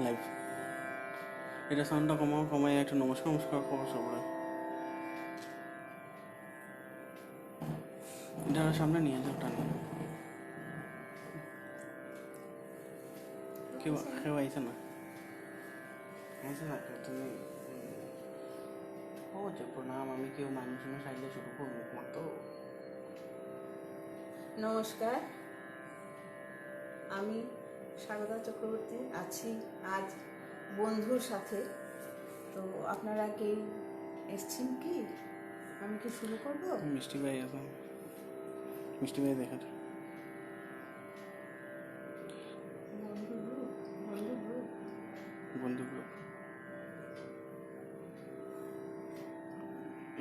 Live এটা সাউন্ডটা কমাও, কমাই একটু নমস্কার নমস্কার খবর সবরে এটা সামনে নিয়ে যাও, টানি কেউ কেউ আইছে না, আইছে না কেউ। তুমি ও যে প্রণাম, আমি কেউ মানুষ সাইলে শুরু করবো মতো। নমস্কার, আমি স্বাগতা চক্রবর্তী আছি আজ বন্ধুর সাথে। তো আপনারা কেউ এসছেন কি? আমি কি শুরু করব? মিষ্টি ভাই আছে, মিষ্টি ভাই দেখার বন্ধু গ্রুপ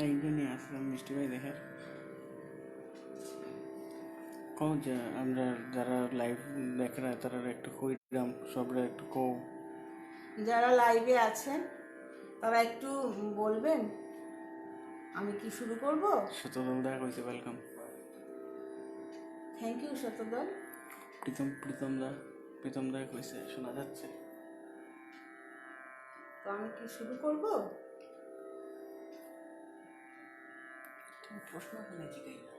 একজনই আছে, মিষ্টি ভাই দেখার কও যে আমরা যারা লাইভ দেখে না তারা একটু কইরাম, সবরা একটু কও। যারা লাইভে আছেন তারা একটু বলবেন আমি কি শুরু করব? শতদল দা কইছে ওয়েলকাম। থ্যাংক ইউ শতদল। প্রীতম দা কইছে শোনা যাচ্ছে। তো আমি কি শুরু করব? প্রশ্ন শুনেছি তাই না?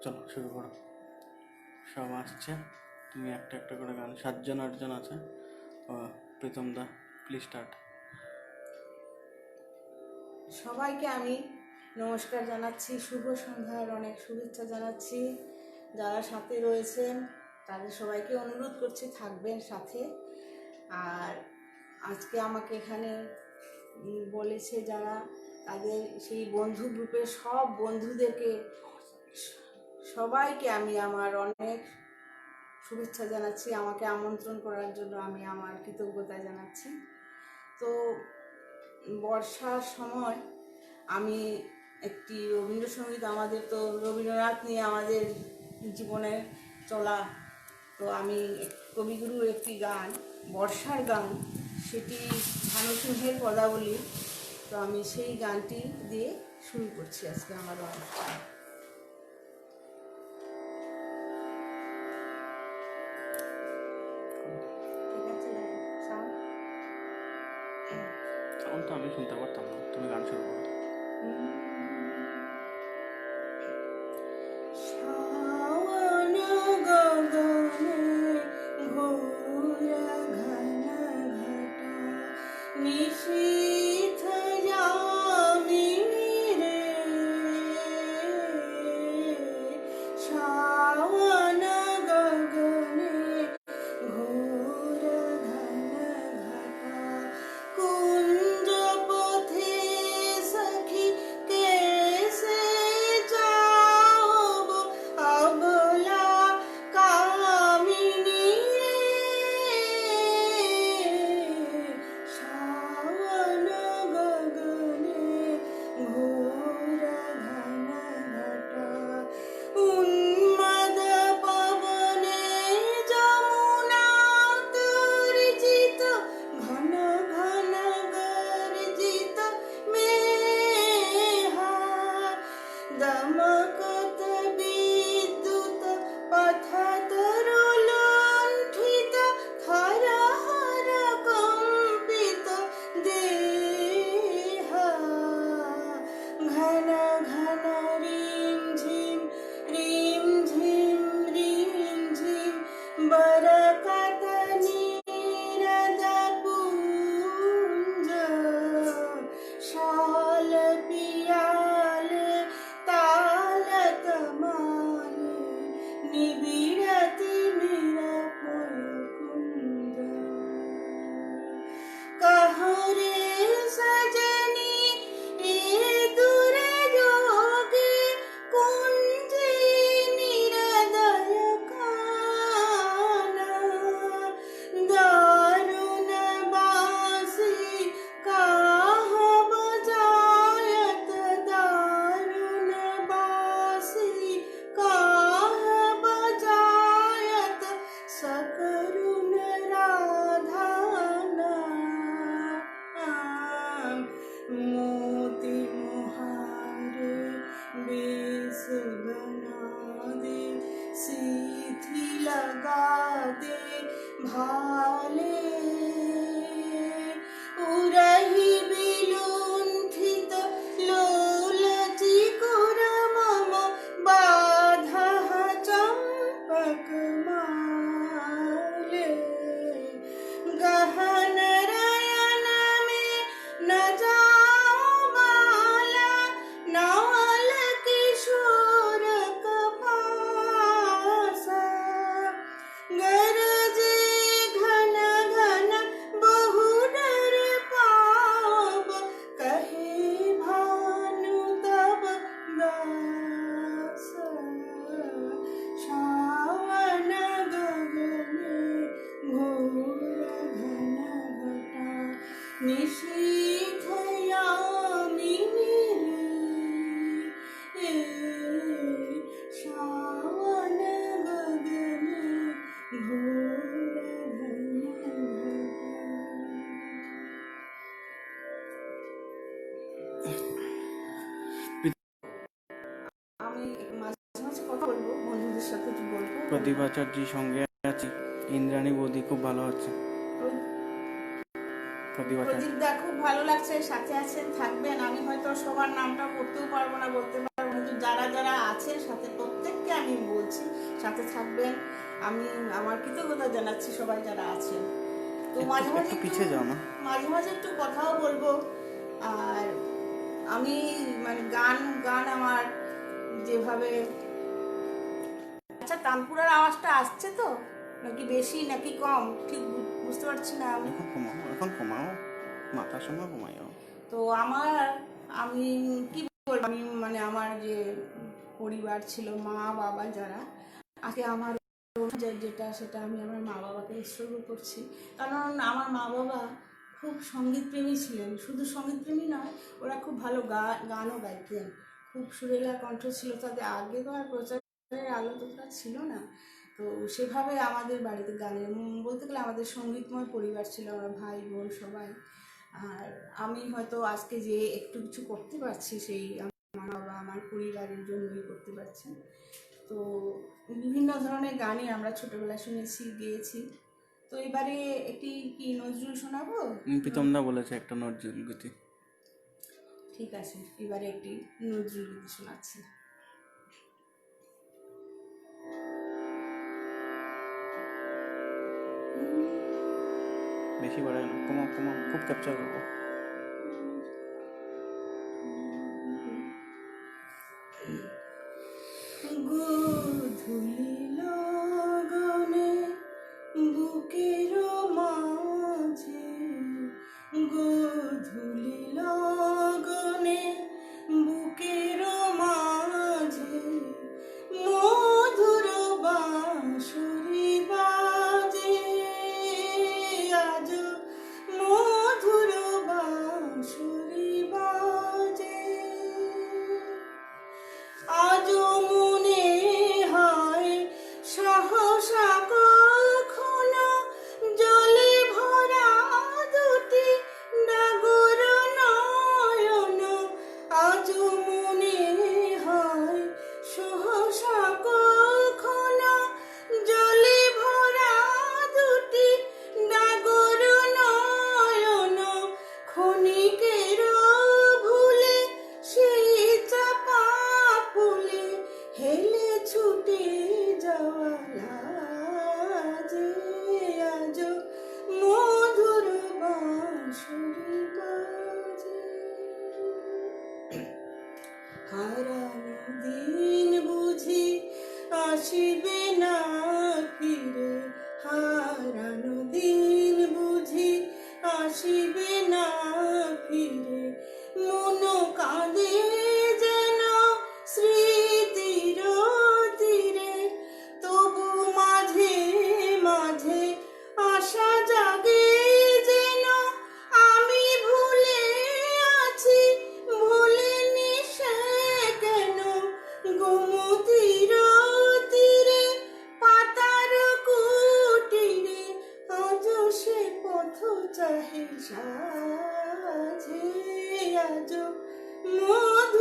চলো শুরু করো, সব আসছে, তুমি একটা একটা করে গান, 7জন 8জন আছে। প্রীতম দা প্লিজ স্টার্ট। সবাইকে আমি নমস্কার জানাচ্ছি, শুভ সন্ধ্যার অনেক শুভেচ্ছা জানাচ্ছি। যারা সাথে রয়েছেন তাদের সবাইকে অনুরোধ করছি থাকবেন সাথে। আর আজকে আমাকে এখানে বলেছে যারা, তাদের সেই বন্ধু গ্রুপের সব বন্ধুদেরকে সবাইকে আমি আমার অনেক শুভেচ্ছা জানাচ্ছি। আমাকে আমন্ত্রণ করার জন্য আমি আমার কৃতজ্ঞতা জানাচ্ছি। তো বর্ষার সময় আমি একটি রবীন্দ্রসঙ্গীত, আমাদের তো রবীন্দ্রনাথ নিয়ে আমাদের জীবনে চলা, তো আমি কবিগুরুর একটি গান, বর্ষার গান, সেটি ভানু সিংহের পদাবলী, তো আমি সেই গানটি দিয়ে শুরু করছি আজকে আমার অনুষ্ঠান। ঠিক আছে, তখন তো আমি শুনতে পারতাম না, তুমি গান শুরু করো। শাওন গগনে ঘোরা ঘন ঘটা, নিশীথ যামিনী রে, শাওন গগনে ঘোরা ঘন ঘটা, কুঞ্জ পথে সখী কেসে যাবো অবলা কামিনী রে, শাওন গগনে ঘোরা ঘন ঘটা, উন্মাদ পবনে যমুনা তর্জিত, ঘন ঘন গর্জিত মেঘা, দমকত বিদ্যুৎ পথতরু লুণ্ঠিত, থর হর কম্পিত দেহ, ঘন ঘন রিম ঝিম রিম ঝিম বরকত নীরদ পুঞ্জ, শাল পিয়াল তাল তমাল, নিবিড়তি নিরাপয় কুঞ্জ, कहरे सजनी ए दुर्योगे, कुंजे निरदय काना, दारुण बासी काह बजायत, दारुण बासी काह बजायत, सकरुण राधा मोती मुहारे बेस बना दे, सी लगादे भाले उरही विलुण्ठित लोलचिकुर मम बाधः चम्पकमाले गहन रयन में न जाओ बाला नवल किशोर कपासा गरजे घन घन बहु डर पाव कहे भानु तब दास श्रावण गगने घोर घन घटा निशीथ यामिनी रे श्रावण गगने घोर घन আমি মাঝে মাঝে কথা বলবো বন্ধুদের সাথে একটু বলবো প্রদীপ আচার্যের সঙ্গে আছি। ইন্দ্রাণী বৌদি খুব ভালো হচ্ছে। প্রদীপ আচার্য প্রদীপ দা খুব ভালো লাগছে, সাথে আছেন, থাকবেন। আমি হয়তো সবার নামটা করতেও পারবো না, বলতে পারবো, কিন্তু যারা যারা আছেন সাথে প্রত্যেককে আমি বলছি সাথে থাকবেন। আমি আমার কৃতজ্ঞতা জানাচ্ছি সবাই যারা আছেন। তো মাঝে মাঝে একটু পিছিয়ে যাও না। মাঝে মাঝে একটু কথাও বলবো। আর আমি মানে গান গান আমার যেভাবে, আচ্ছা তানপুরার আওয়াজটা আসছে তো নাকি বেশি নাকি কম ঠিক বুঝতে পারছি না আমি। এখন কমাও, মাথার সময় কমাইও। তো আমি কি বলবো, আমি মানে আমার যে পরিবার ছিল, মা বাবা যারা, আজকে আমার যেটা সেটা আমি আমার মা বাবাকে উৎসর্গ করছি। কারণ আমার মা বাবা খুব সঙ্গীতপ্রেমী ছিলেন, শুধু সঙ্গীতপ্রেমী নয়, ওরা খুব ভালো গানও গাইতেন, খুব সুরেলা কণ্ঠ ছিল তাদের। আগে তো আর প্রচারের আলো তোটা ছিল না, তো সেভাবে আমাদের বাড়িতে গানের বলতে গেলে আমাদের সঙ্গীতময় পরিবার ছিল, আমরা ভাই বোন সবাই। আর আমি হয়তো আজকে যে একটু কিছু করতে পারছি সেই আমার বাবা আমার পরিবারের জন্যই করতে পারছি। তো বিভিন্ন ধরনের গানই আমরা ছোটবেলায় শুনেছি, গেয়েছি। তো এবারে একটি কি নজরুল শোনাবো? প্রীতমদা বলেছে একটা নজরুল গীতি। ঠিক আছে, এবারে একটি নজরুল গীতি শোনাচ্ছি। বেশি বাড়ায় না, কমাও কমাও, খুব ক্যাপচার করবো। গোধূলি লগনে বুকের মাঝে, গোধূলি লগনে বুকের মাঝে মধুর বাঁশরি বাজে, আজ মধুর বাঁশরি বাজে, আজ মনে হয় সহসা কখনো জলে ভরা দুটি ডাগর নয়ন, আজ মনে হয় সহসা কখনো জলে ভরা দুটি ডাগর নয়ন, ক্ষণিকের ভুলে সেই চাপা ফুলে হেলে ছুটে যাওয়া লাজে, আজ মধুর বাঁশরি বাজে, হারানো দিন বুঝি আসিবে না ফিরে, হারানো দিন বুঝি আসিবে না ফিরে, মন কাঁদে যেন স্মৃতির তীরে, তবু মাঝে মাঝে আশা জাগে যেন আমি ভুলে আছি, ভুলিনি সে কেন, গোমতীর তীরে পাতার কুটিরে, আজ সে পথ চাহে সাজে, আজ মধুর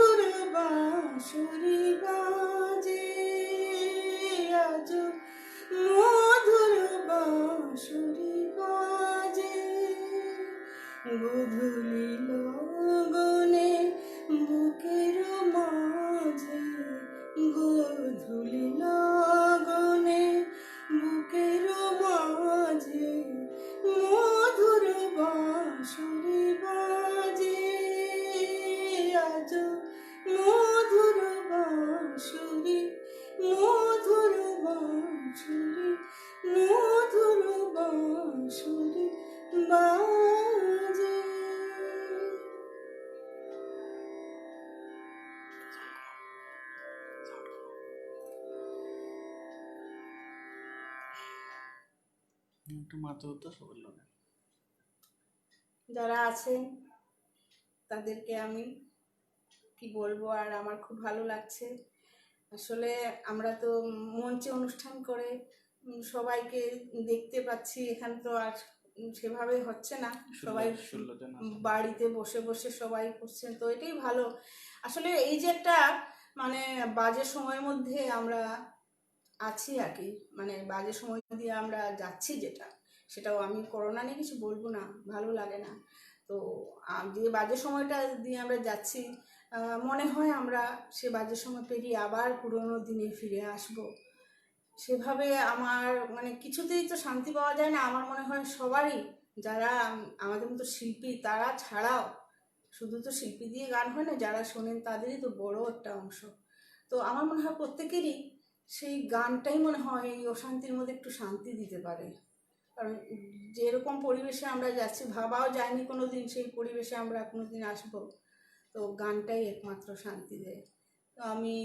একটু মাথা উদ্দেশ্য বললো না। যারা আছেন তাদেরকে আমি কি বলবো, আর আমার খুব ভালো লাগছে। আসলে আমরা তো মঞ্চে অনুষ্ঠান করে সবাইকে দেখতে পাচ্ছি, এখানে তো আর সেভাবে হচ্ছে না, সবাই 16 জন আছে। বাড়িতে বসে বসে সবাই করছেন, তো এটাই ভালো। আসলে এই যে একটা মানে বাজে সময়ের মধ্যে আমরা আছি আর কি, মানে বাজে সময় দিয়ে আমরা যাচ্ছি, সেটাও আমি করোনা নিয়ে কিছু বলবো না, ভালো লাগে না। তো যে বাজে সময়টা দিয়ে আমরা যাচ্ছি, মনে হয় আমরা সে বাজে সময় পেরিয়ে আবার পুরোনো দিনে ফিরে আসব। সেভাবে আমার মানে কিছুতেই তো শান্তি পাওয়া যায় না। আমার মনে হয় সবারই, যারা আমাদের মতো শিল্পী তারা ছাড়াও, শুধু তো শিল্পী দিয়ে গান হয় না, যারা শোনেন তাদেরই তো বড় একটা অংশ। তো আমার মনে হয় প্রত্যেকেরই সেই গানটাই মনে হয় এই অশান্তির মধ্যে একটু শান্তি দিতে পারে। কারণ যেরকম পরিবেশে আমরা যাচ্ছি, ভাবাও যায়নি কোনো দিন সেই পরিবেশে আমরা কোনো দিন আসবো। তো গানটাই একমাত্র শান্তি দেয়। তো আমি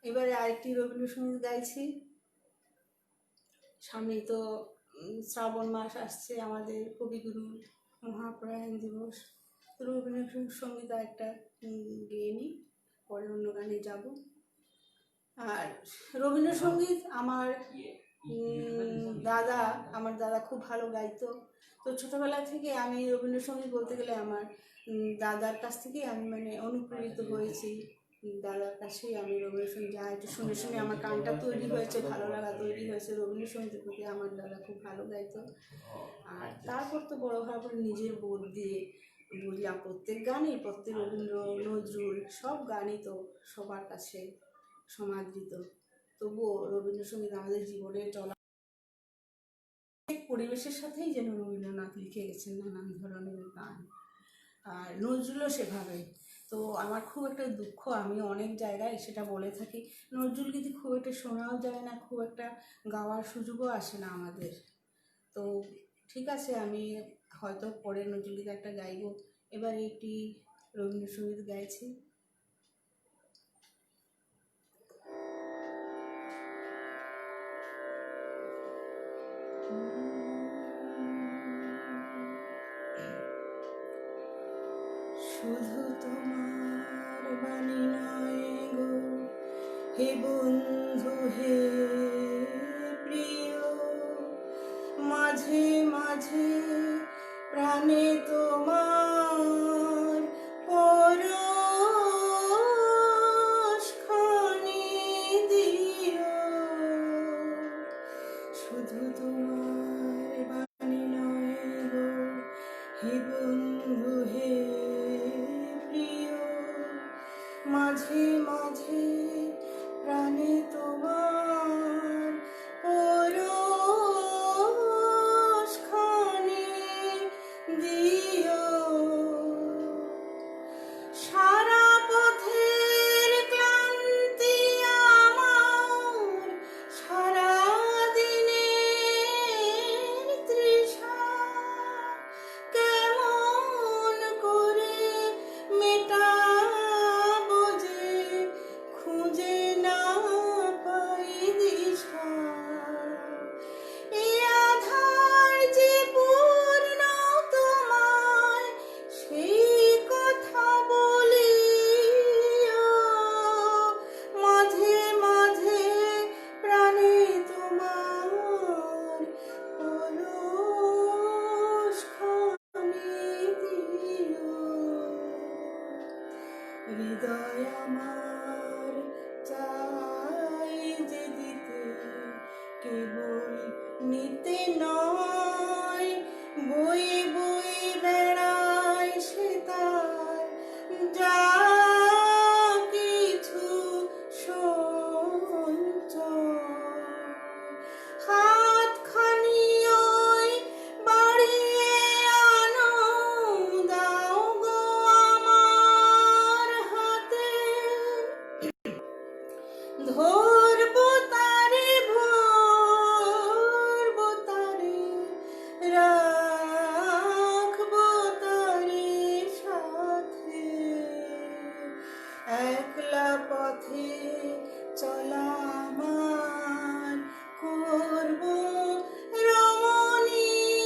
এবারে আরেকটি রবীন্দ্রসঙ্গীত গাইছি। সামনেই তো শ্রাবণ মাস আসছে, আমাদের কবিগুরু মহাপ্রয়াণ দিবস। তো রবীন্দ্রসঙ্গীত আরেকটা গেয়ে নিই, পরে অন্য গানে যাব। আর রবীন্দ্রসঙ্গীত আমার আমার দাদা খুব ভালো গাইতো। তো ছোটবেলা থেকে আমি রবীন্দ্রসঙ্গীত বলতে গেলে আমার দাদার কাছ থেকেই আমি মানে অনুপ্রেরিত হয়েছি। দাদার কাছেই আমি রবীন্দ্রসঙ্গীত যা একটু শুনে শুনে আমার কানটা তৈরি হয়েছে, ভালো লাগা তৈরি হয়েছে রবীন্দ্রসঙ্গীতের প্রতি। আমার দাদা খুব ভালো গাইতো। আর তারপর তো বড় হওয়ার পর নিজের বোধ দিয়ে বুঝলাম প্রত্যেক গানই, প্রত্যেক রবীন্দ্র নজরুল সব গানই তো সবার কাছে সমাদৃত। তবুও রবীন্দ্রসঙ্গীত আমাদের জীবনের চলা পরিবেশের সাথেই যেন রবীন্দ্রনাথ লিখে গেছেন নানান ধরনের গান, আর নজরুলও সেভাবে। তো আমার খুব একটা দুঃখ, আমি অনেক জায়গায় সেটা বলে থাকি, নজরুল গীতি খুব একটা শোনাও যায় না, খুব একটা গাওয়ার সুযোগও আসে না আমাদের। তো ঠিক আছে, আমি হয়তো পরে নজরুল গীতি একটা গাইব। এবার একটি রবীন্দ্রসঙ্গীত গাইছি। শুধু তোমার বাণী নয় গো হে বন্ধু হে প্রিয়, মাঝে মাঝে প্রাণে তোমার পরশখানি দিও। শুধু তোমার বাণী নয় গো হে বন্ধু হে প্রিয়, মাঝে মাঝে প্রাণে তোমার পরশখানি দিও। সারা পথের ক্লান্তি আমার, সারা দিনের তৃষা কেমন করে মেটাবো যে খুঁজে না পাই দিশা। এই আধার যে পূর্ণ তোমায় সেই কথা বলিও, মাঝে মাঝে প্রাণে তোমার পরশখানি দিও। হৃদয় আমার চাই যে দিতে, কেবল নিতে নয়, বয়ে বয়ে বেড়ায় সে তার যা কিছু সঞ্চয়। হাতখানি ওই বাড়িয়ে আনো, দাও গো আমার হাতে, ধরবো তারে ভরবো তারে, রাখবো তারে সাথে। একলা পথে চলা আমার করব রমণীয়,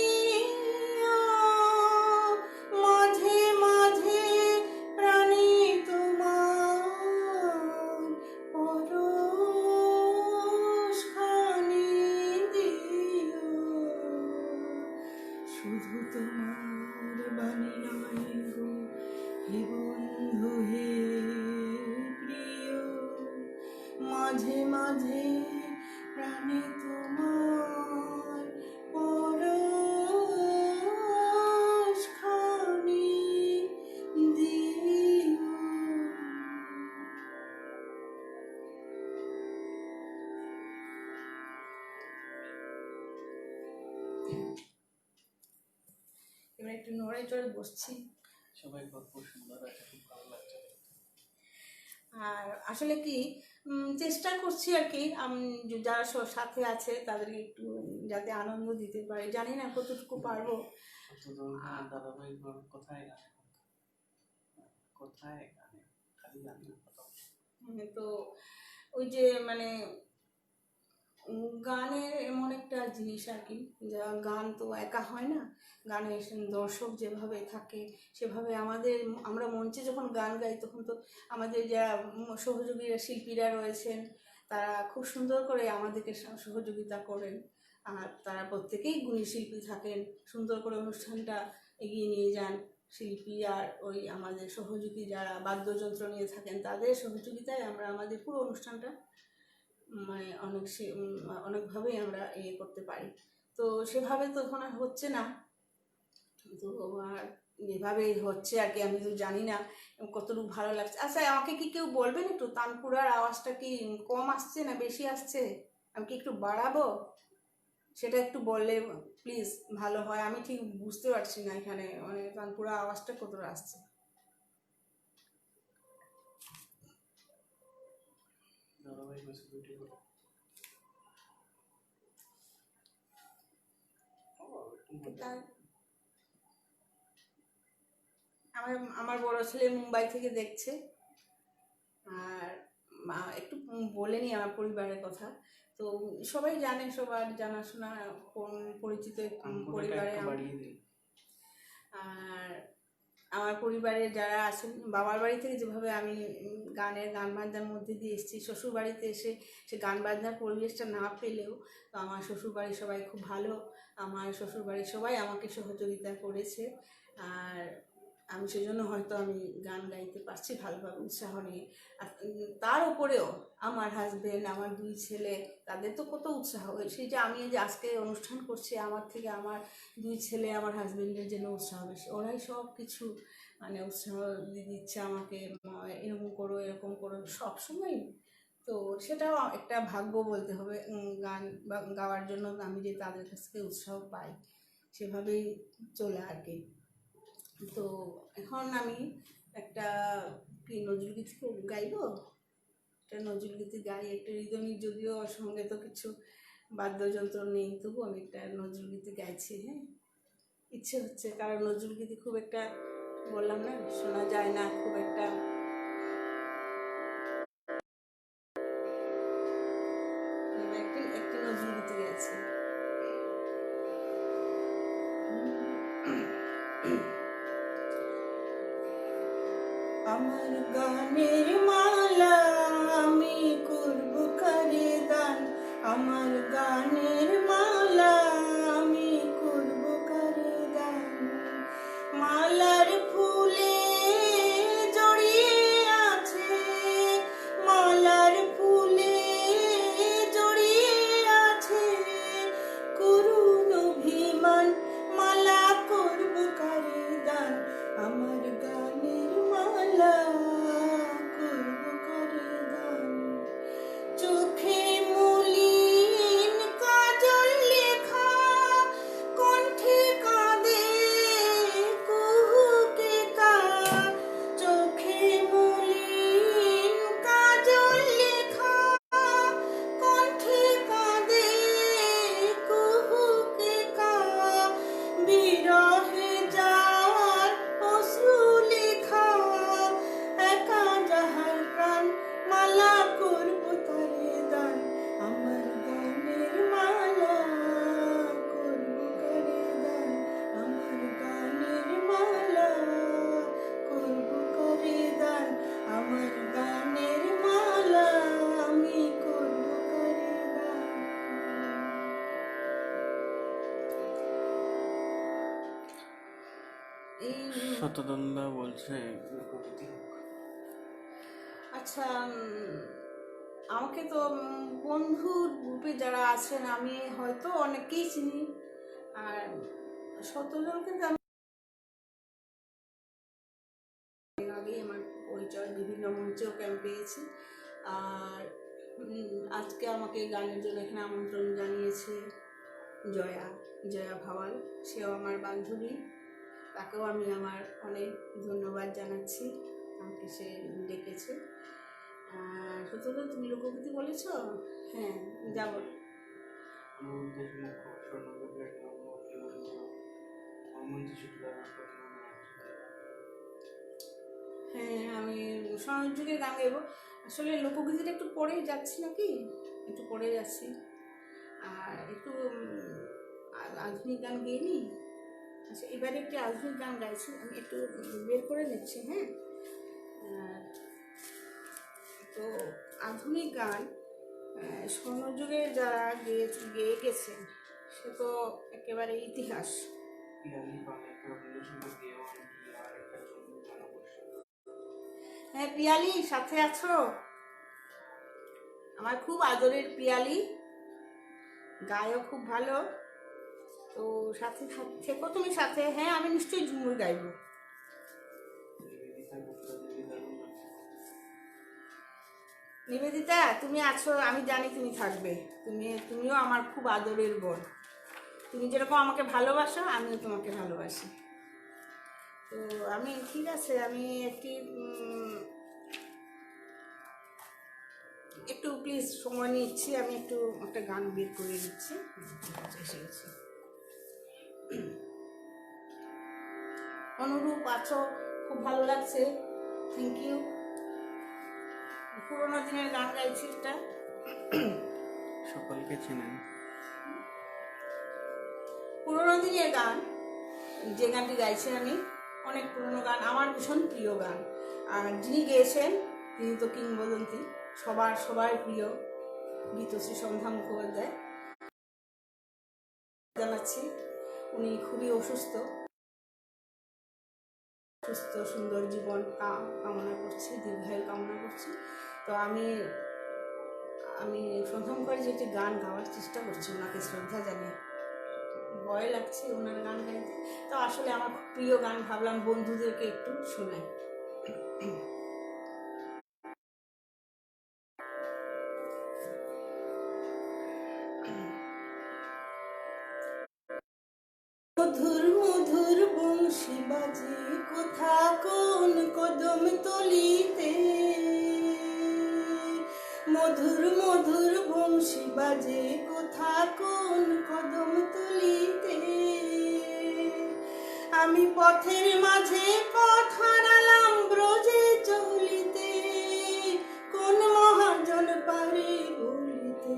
মাঝে মাঝে প্রাণী তোমার পরশখানি দিও, শুধু তোমার বাণী নয় গো হে বন্ধু হে প্রিয়, মাঝে মাঝে প্রাণে তোমার পরশখানি দিও। এবার একটু নড়ে চড়ে বসছি। সবাই খুব সুন্দর আছে, খুব ভালো লাগছে। আর আসলে কি চেষ্টা করছি আর কি, যারা সাথে আছে তাদেরকে একটু যাতে আনন্দ দিতে পারি, জানি না কতটুকু পারবো। দাদাভাই কোথায় গানে, কোথায় গানে, খালি গান তো ওই যে মানে গানের এমন একটা জিনিস আর কি, যা গান তো একা হয় না, গানের দর্শক যেভাবে থাকে সেভাবে আমরা মঞ্চে যখন গান গাই তখন তো আমাদের যারা সহযোগীরা শিল্পীরা রয়েছেন তারা খুব সুন্দর করে আমাদেরকে সহযোগিতা করেন, আর তারা প্রত্যেকেই গুণী শিল্পী থাকেন, সুন্দর করে অনুষ্ঠানটা এগিয়ে নিয়ে যান। শিল্পী আর ওই আমাদের সহযোগী যারা বাদ্যযন্ত্র নিয়ে থাকেন তাদের সহযোগিতায় আমরা আমাদের পুরো অনুষ্ঠানটা মানে অনেকভাবেই আমরা করতে পারি। তো সেভাবে তো এখন আর হচ্ছে না, তো আর যেভাবে হচ্ছে আর কি, আমি তো জানি না কতটুকু ভালো লাগছে। আচ্ছা, আমাকে কি কেউ বলবেন একটু তানপুরার আওয়াজটা কি কম আসছে না বেশি আসছে, আমি কি একটু বাড়াবো, সেটা একটু বললে প্লিজ ভালো হয়। আমি ঠিক বুঝতে পারছি না এখানে মানে তানপুরা আওয়াজটা কতটা আসছে। আমার বড় ছেলে মুম্বাই থেকে দেখছে, আর একটু বলে নি আমার পরিবারের কথা, তো সবাই জানে, সবার জানাশোনা পরিচিত পরিবারে। আর আমার পরিবারে যারা আছেন, বাবার বাড়ি থেকে যেভাবে আমি গান বাজনার মধ্যে দিয়ে এসেছি, শ্বশুর বাড়িতে এসে সে গান বাজনার পরিবেশটা না পেলেও তো আমার শ্বশুর বাড়ির সবাই খুব ভালো, আমার শ্বশুর বাড়ির সবাই আমাকে সহযোগিতা করেছে, আর আমি সেজন্য হয়তো আমি গান গাইতে পারছি ভালোভাবে উৎসাহ নিয়ে। আর তার উপরেও আমার হাজবেন্ড, আমার 2 ছেলে, তাদের তো কত উৎসাহ, সেই যে আমি যে আজকে অনুষ্ঠান করছি আমার থেকে আমার 2 ছেলে আমার হাজবেন্ডের জন্য উৎসাহ বেশি, ওরাই সব কিছু মানে উৎসাহ দিচ্ছে আমাকে, এরকম করো সবসময়। তো সেটাও একটা ভাগ্য বলতে হবে, গান গাওয়ার জন্য আমি যে তাদের কাছ থেকে উৎসাহ পাই, সেভাবেই চলে আর কি। তো এখন আমি একটা কি নজরুলগীতি গাইবো, একটা নজরুলগীতি গাই, একটা রিদমিক, যদিও সঙ্গে তো কিছু বাদ্যযন্ত্র নেই, তবু আমি একটা নজরুলগীতি গাইছি। হ্যাঁ, ইচ্ছে হচ্ছে, কারণ নজরুলগীতি খুব একটা বললাম না শোনা যায় না খুব একটা। একটি নজরুলগীতি গাইছি। আমার গানের মালা আমি করব কারে দান, আমার গানের মালা আমি করব কারে দান, মালার ফুলে জড়িয়ে আছে, মালার ফুলে জড়িয়ে আছে করুণ অভিমান, মালা করব কারে দান, আমার গানের মালা শতদ্বন্দ্ব বলছে লোকগীতি হোক। আচ্ছা, আমাকে তো বন্ধুর গ্রুপে যারা আছেন আমি হয়তো অনেকেই চিনি, আর শতজনকে তো আমি আগেই আমার পরিচয় বিভিন্ন মঞ্চেও ক্যাম্প পেয়েছি। আর আজকে আমাকে গানের জন্য এখানে আমন্ত্রণ জানিয়েছে জয়া ভাওয়াল, সেও আমার বান্ধবী, তাকেও আমি আমার অনেক ধন্যবাদ জানাচ্ছি, আমাকে সে ডেকেছে। আর শতদ্বন্দ্ব তুমি লোকগীতি বলেছ? হ্যাঁ, যাব। হ্যাঁ, আমি স্বর্ণযুগের গান গাইব। আসলে লোকগীতিটা একটু পরেই যাচ্ছি নাকি, একটু পরে যাচ্ছি, আর একটু আধুনিক গান গেয়ে নিই। আচ্ছা, এবারে একটি আধুনিক গান গাইছি, আমি একটু বের করে নিচ্ছি। হ্যাঁ, তো আধুনিক গান স্বর্ণযুগে যারা গেয়ে গেছেন সে তো একেবারে ইতিহাস। হ্যাঁ, পিয়ালি সাথে আছো? আমার খুব আদরের পিয়ালি, গায়ও খুব ভালো, তো সাথে থেকো তুমি সাথে। হ্যাঁ, আমি নিশ্চয়ই ঝুমুর গাইব। নিবেদিতা, তুমি আছো, আমি জানি তুমি থাকবে। তুমিও আমার খুব আদরের বোন। তুমি যেরকম আমাকে ভালোবাসো, আমিও তোমাকে ভালোবাসি। তো আমি ঠিক আছে, আমি একটু প্লিজ সময় নিচ্ছি, আমি একটু একটা গান বের করে দিচ্ছি। এসে গেছি। অনুরূপ আছো, খুব ভালো লাগছে, থ্যাংক ইউ। পুরোনো দিনের গান গাইছি, এটা সকলকে চেনেন। পুরোনো দিনের গান, যে গানটি গাইছি আমি, অনেক পুরোনো গান, আমার ভীষণ প্রিয় গান। আর যিনি গেয়েছেন তিনি তো কিংবদন্তি, সবার প্রিয় গীতশ্রী সন্ধ্যা মুখোপাধ্যায় জানাচ্ছি। উনি খুবই অসুস্থ, সুন্দর জীবন কামনা করছি, দীর্ঘায়ু কামনা করছি। তো আমি সন্ধ্যা মুখার্জি যেটি গান গাওয়ার চেষ্টা করছি ওনাকে শ্রদ্ধা জানিয়ে। ভয় লাগছে ওনার গান গাইতে, তো আসলে আমার খুব প্রিয় গান, ভাবলাম বন্ধুদেরকে একটু শোনাই। মধুর মধুর বংশী বাজে কোথা কোন কদম তলিতে, মধুর মধুর বংশী বাজে কোথা কোন কদম তলিতে। আমি পথের মাঝে পথ হারালাম ব্রজে চলিতে, কোন মহাজন পারে বলিতে।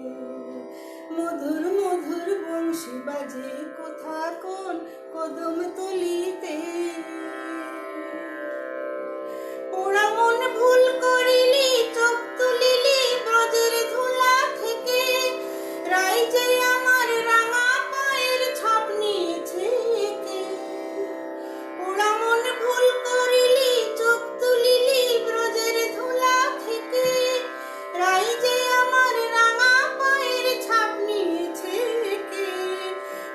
মধুর মধুর বংশী বাজে কোথা কোন কদম তলিতে। ওরা মন ভুল করিলি, চোখ তুলিলি ব্রজের ধুলা থেকে, রাই যে আমার রাঙা পায়ের ছাপ নিয়েছে একে। ওরা মন ভুল করিলি, চোখ তুলিলি ব্রজের ধুলা থেকে, রাই যে আমার রাঙা পায়ের ছাপ নিয়েছে একে।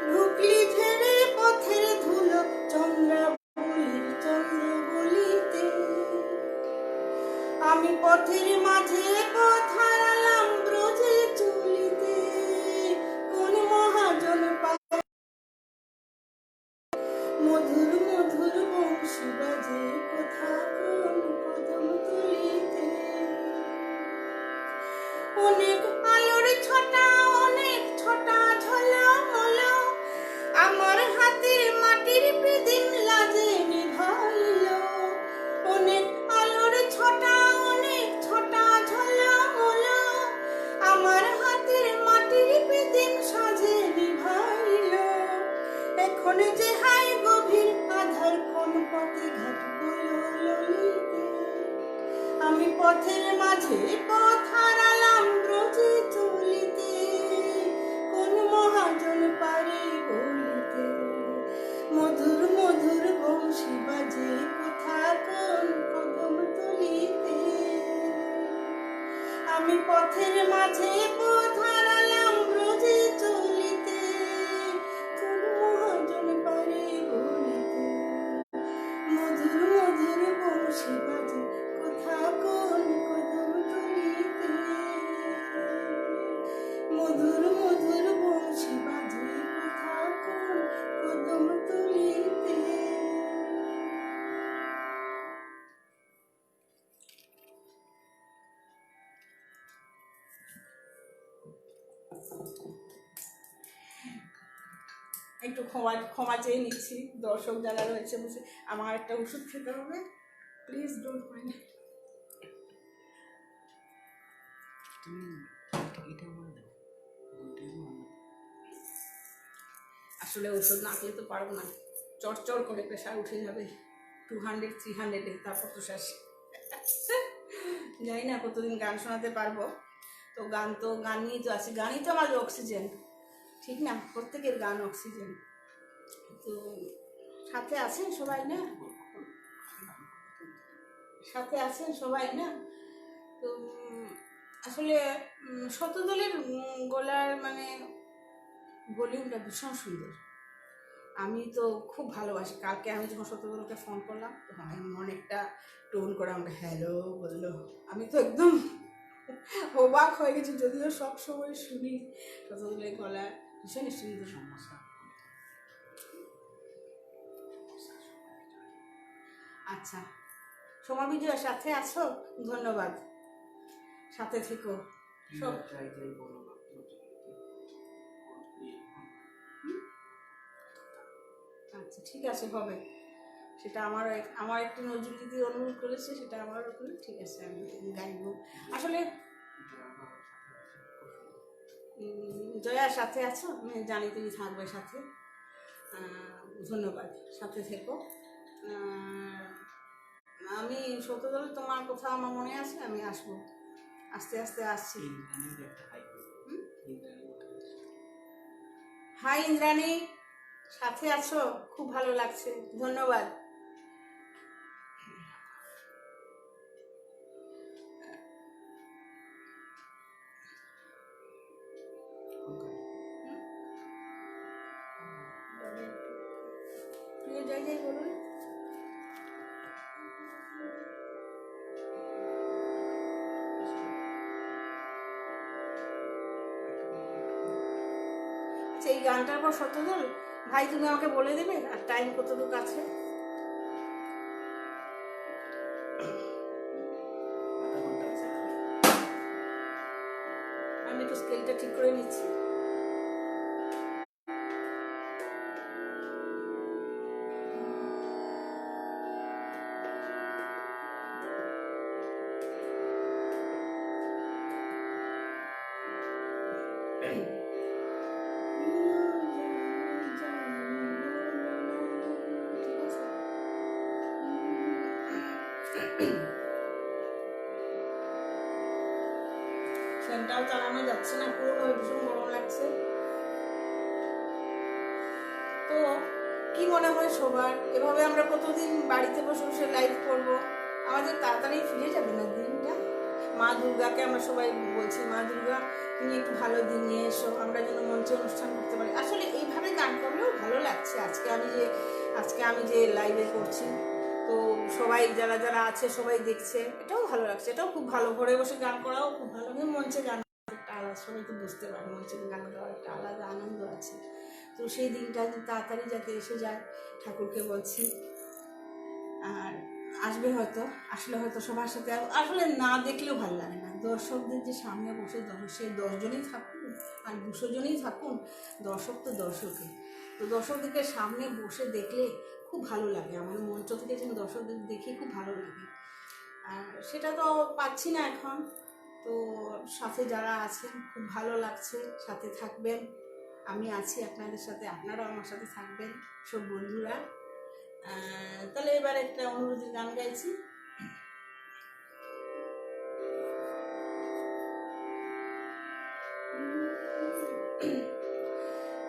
ঢুকলি ঝেড়ে পথের ধুলো চন্দ্রাবলীর চন্দ্রবলিতে। আমি পথের মাঝে পথ হারালাম ব্রজে চলিতে, কোন মহাজন পায়। মধুর মধুর বংশী বাজে কোথা কোন কদম তলিতে। অনেক আলোর ছটা, অনেক ছটা ঝলমল, আমার হাতের মাটির প্রদীপ লাজে নিভাইল। অনেক আলোর ছটা, অনেক ছটা ঝলমল, আমার হাতের মাটির প্রদীপ সাজে নিভাইল। এখন যে হাই গভীর আধার, কোন পথে ঘাট ললিতে। আমি পথের মাঝে পথ হারালাম ব্রজে চলিতে, কোন মহাজন পারে বলিতে। মধুর মধুর বংশী বাজে আমি পথের মাঝে পথ হারালাম ব্রজে চলিতে, কোন মহাজন পারে বলিতে, মধুর মধুর বংশী বাজে কোথা কোন কদম তলিতে, মধুর মধুর বংশী বাজে কোথা কোন কদম তলিতে। একটু ক্ষমা চেয়ে নিচ্ছি দর্শক যারা রয়েছে বসে, আমার একটা ওষুধ খেতে হবে, প্লিজ ডোন্ট মাইন্ড। আসলে ওষুধ না খেলে তো পারবো না, চড় করে প্রেশার উঠে যাবে 200 300-এ, তারপর তো শেষ। জানি না কতদিন গান শোনাতে পারবো। তো গান নিয়ে তো আছি, গানই তো আমাদের অক্সিজেন, ঠিক না? প্রত্যেকের গান অক্সিজেন। তো সাথে আছেন সবাই না, সাথে আছেন সবাই না? তো আসলে শতদলের গলার মানে ভলিউমটা ভীষণ সুন্দর, আমি তো খুব ভালোবাসি। কালকে আমি যখন শতদলকে ফোন করলাম তখন এমন একটা টোন করে আমরা হ্যালো বললো, আমি তো একদম অবাক হয়ে গেছি, যদিও সব সময় শুনি শতদলের গলা ভীষণ সুন্দর। আচ্ছা সোমা বিজয় সাথে আছো, ধন্যবাদ, সাথে থেকো। আচ্ছা ঠিক আছে, হবে, সেটা আমার একটু নজরুল দিদি অনুরোধ করেছে, সেটা আমার ওখানে, ঠিক আছে আমি গাইব। আসলে জয়ার সাথে আছো, আমি জানি তুমি থাকবে সাথে, ধন্যবাদ, সাথে থেকো। আমি শতদল তোমার কথা আমার মনে আছে, আমি আসবো, আস্তে আস্তে আসছি। হাই ইন্দ্রাণী, সাথে আছো, খুব ভালো লাগছে, ধন্যবাদ। প্রিয় জয় জয় বলুন। আচ্ছা এই গানটার পর শতদল ভাই তুমি আমাকে বলে দেবে আর টাইম কতটুকু আছে? আমি একটু স্কেলটা ঠিক করে নিচ্ছি। ফ্যানটাও চালানো যাচ্ছে না, পুরো ভীষণ গরম লাগছে। তো কি মনে হয় সবার, এভাবে আমরা কতদিন বাড়িতে বসে বসে লাইভ করবো? আমাদের তাড়াতাড়ি ফিরে যাবে না দিনটা? মা দুর্গাকে আমরা সবাই বলছি, মা দুর্গা তুমি একটু ভালো দিন নিয়ে এসো, আমরা যেন মঞ্চে অনুষ্ঠান করতে পারি। আসলে এইভাবে গান করলেও ভালো লাগছে। আজকে আমি যে লাইভে করছি, তো সবাই যারা যারা আছে সবাই দেখছে, এটাও ভালো লাগছে, এটাও খুব ভালো। ঘরে বসে গান করাও খুব ভালো, কিন্তু মঞ্চে গান একটা আলাদা, সবাই তো বুঝতে পারে মঞ্চে গান গাওয়ার একটা আলাদা আনন্দ আছে। তো সেই দিনটা তাড়াতাড়ি যাতে এসে যায় ঠাকুরকে বলছি। আর আসবে হয়তো, আসলে হয়তো সবার সাথে, আসলে না দেখলেও ভালো লাগে না। দর্শকদের যে সামনে বসে সে 10 জনই থাকুন আর 200 জনই থাকুন, দর্শক তো দর্শকই। তো দর্শকদেরকে সামনে বসে দেখলে খুব ভালো লাগে, আমার মঞ্চ থেকে যেন দর্শকদের দেখে খুব ভালো লাগে। আর সেটা তো পাচ্ছি না এখন। তো সাথে যারা আছেন খুব ভালো লাগছে, সাথে থাকবেন, আমি আছি আপনাদের সাথে, আপনারাও আমার সাথে থাকবেন সব বন্ধুরা। তাহলে এবার একটা অনুভূতির গান গাইছি।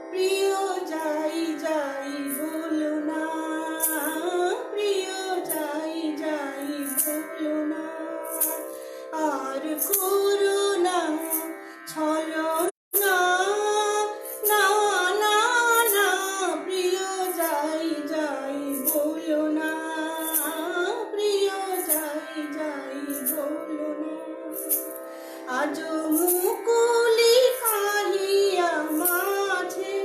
প্রিয় যাই যাই বলো না, প্রিয় যাই যাই বলো না, আর করো ছলো না না না না প্রিয় যাই যাই বলো না, প্রিয় যাই যাই বলো না। আজ মুকুলি কাহিয়া মাঝে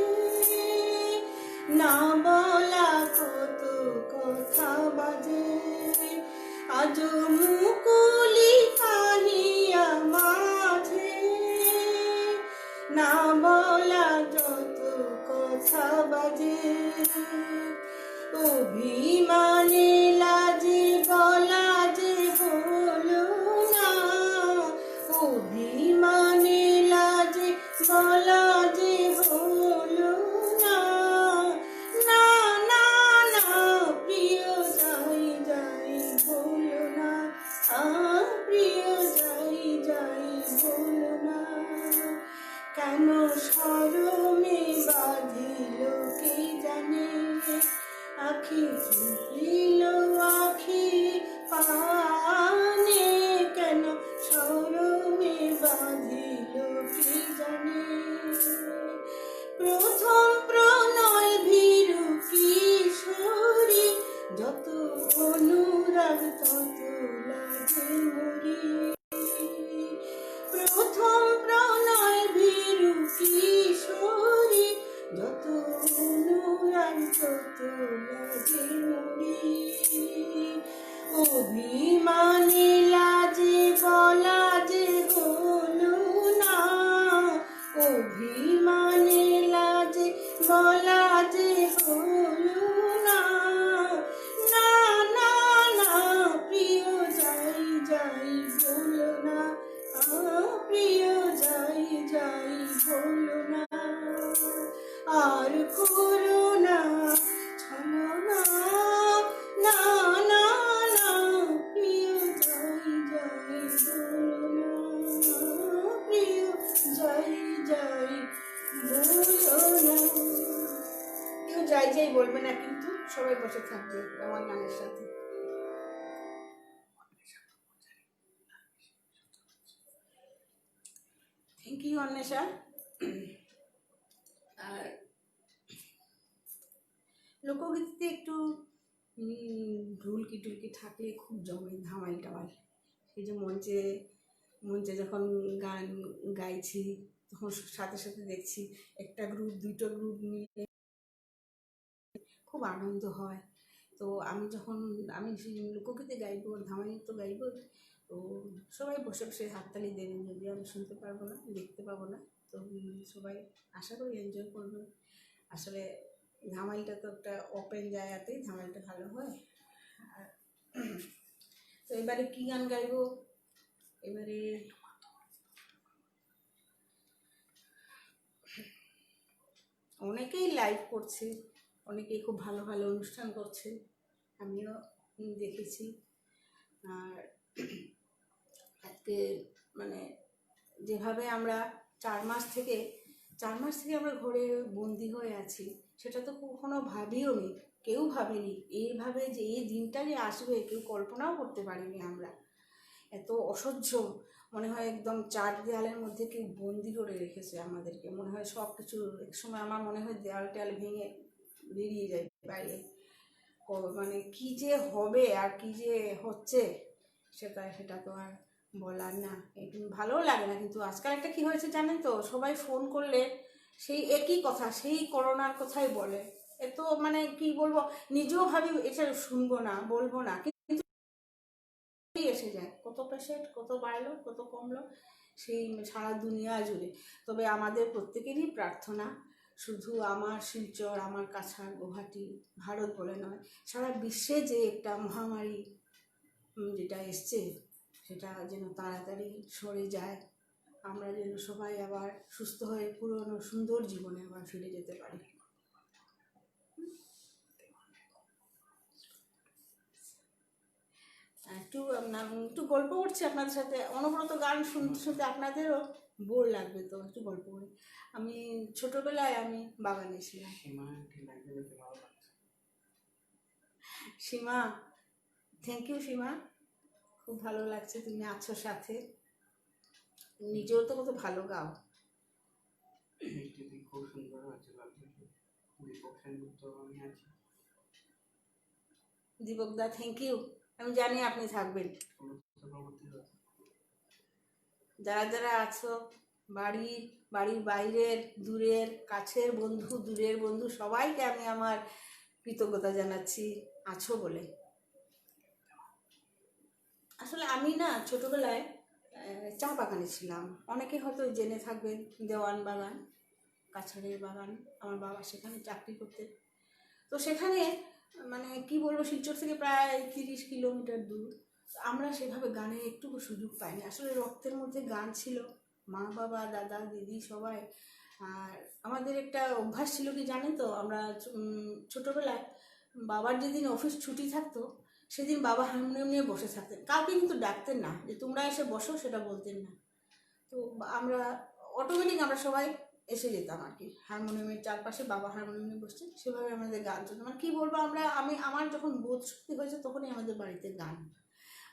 না বলা কত কথা বাজে, আজ মুকুলি কাহিয়া মাঝে না বলা যত কথা বাজে। অভিমানে লাজে বলা যে হলো না, অভিমানে লাজে বলা যে হলো না, না না না প্রিয় যাই যাই বলো না, প্রিয় যাই যাই বলো না। কেন শরমে বাঁধিল কে জানে, আখি চুপিল আখি পানে, কেন শরমে বাঁধিল কে জানে। প্রথম প্রণয় ভীরু কিশোরী, যত অনুরাগ তত লাগে মরি। প্রথম প্রণয় ভীরু কিশোরী, যত অনুরাগ তত লাগে মরি। অভিমানে লাজে বলা যে হলো না, অভিমানে লাজে বলা যে হলো না, না না না প্রিয় যাই যাই বলো না, প্রিয় যাই যাই বলো না। আর করো না ছলো না না না না প্রিয় যাই যাই বলো না, প্রিয় যাই যাই বলো না। কেউ যাই যাই বলবে না কিন্তু, সবাই বসে থাকবে আমার গানের সাথে। Thank you Anwesha. আর লোকগীতিতে একটু ঢুলকি টুলকি থাকলে খুব জমে ধামাল টামাল। সেই যে মঞ্চে মঞ্চে যখন গান গাইছি তখন সাথে সাথে দেখছি একটা গ্রুপ দুটো গ্রুপ মিলে খুব আনন্দ হয়। তো আমি যখন আমি লোকগীতে গাইবো ধামাল নৃত্য গাইবো, তো সবাই বসে বসে হাততালি দেবেন, যদি আমি শুনতে পারবো না দেখতে পাবো না, তো সবাই আশা করি এনজয় করবেন। আসলে ধামালটা তো একটা ওপেন জায়গাতেই ধামালটা ভালো হয়। আর তো এবারে কী গান গাইবো, এবারে অনেকেই লাইভ করছে, অনেকেই খুব ভালো ভালো অনুষ্ঠান করছে, আমিও দেখেছি। আর আজকে মানে যেভাবে আমরা 4 মাস থেকে আমরা ঘরে বন্দি হয়ে আছি, সেটা তো কখনো ভাবিও নি, কেউ ভাবেনি এইভাবে যে এই দিনটা যে আসবে কেউ কল্পনাও করতে পারিনি আমরা। এত অসহ্য মনে হয়, একদম 4 দেয়ালের মধ্যে কেউ বন্দি করে রেখেছে আমাদেরকে। মনে হয় সব কিছু এক সময় আমার মনে হয় দেয়াল টেয়াল ভেঙে বেরিয়ে যায় বাইরে। মানে কি যে হবে আর কি যে হচ্ছে সেটা তো আর বলার না। একটু ভালোও লাগে না। কিন্তু আজকাল একটা কী হয়েছে জানেন তো, সবাই ফোন করলে সেই একই কথা, সেই করোনার কথাই বলে। এত মানে কি বলবো, নিজেও ভাবি এটা শুনবো না বলবো না, কিন্তু এসে যায় কত পেশেন্ট, কত বাড়লো কত কমলো সেই সারা দুনিয়া জুড়ে। তবে আমাদের প্রত্যেকেরই প্রার্থনা, শুধু আমার শিলচর, আমার কাছাড়, গুয়াহাটি, ভারত বলে নয়, সারা বিশ্বে যে একটা মহামারী যেটা এসছে সেটা যেন তাড়াতাড়ি সরে যায়, আমরা যেন সবাই আবার সুস্থ হয়ে পুরনো সুন্দর জীবনে আবার ফিরে যেতে পারি। একটু গল্প করছি আপনাদের সাথে, অনবরত গান শুনতে শুনতে আপনাদেরও বোর লাগবে, তো একটু গল্প করি। আমি ছোটবেলায় আমি বাগানে ছিলাম। সীমা, থ্যাংক ইউ সীমা, খুব ভালো লাগছে তুমি আছো সাথে। নিজেও তো কত ভালো গাও। দিদি খুব সুন্দর হয়েছে লাগছে। দীপক সেনগুপ্ত আমি আছি। দীপক দা থ্যাংক ইউ, আমি জানি আপনি থাকবেন। চক্রবর্তী হয়েছে। যারা যারা আছো, বাড়ির বাইরের, দূরের, কাছের বন্ধু, দূরের বন্ধু, সবাইকে আমি আমার কৃতজ্ঞতা জানাচ্ছি আছো বলে। আসলে আমি না ছোটবেলায় চা বাগানে ছিলাম, অনেকে হয়তো জেনে থাকবেন, দেওয়ান বাগান, কাছাড়ের বাগান। আমার বাবা সেখানে চাকরি করতেন। তো সেখানে মানে কি বলবো, শিলচর থেকে প্রায় 30 কিলোমিটার দূর। আমরা সেভাবে গানের একটুকু সুযোগ পাইনি। আসলে রক্তের মধ্যে গান ছিল, মা বাবা দাদা দিদি সবাই। আর আমাদের একটা অভ্যাস ছিল কি জানেন তো, আমরা ছোটোবেলায় বাবার যেদিন অফিস ছুটি থাকতো সেদিন বাবা হারমোনিয়াম নিয়ে বসে থাকতেন। কাউকে কিন্তু ডাকতেন না যে তোমরা এসে বসো, সেটা বলতেন না। তো আমরা অটোমেটিক আমরা সবাই এসে যেতাম আর কি, হারমোনিয়ামের চারপাশে বাবা হারমোনিয়ামে বসছে, সেভাবে আমাদের গান চলতো। মানে কী বলবো, আমার যখন বোধ শক্তি হয়েছে তখনই আমাদের বাড়িতে গান।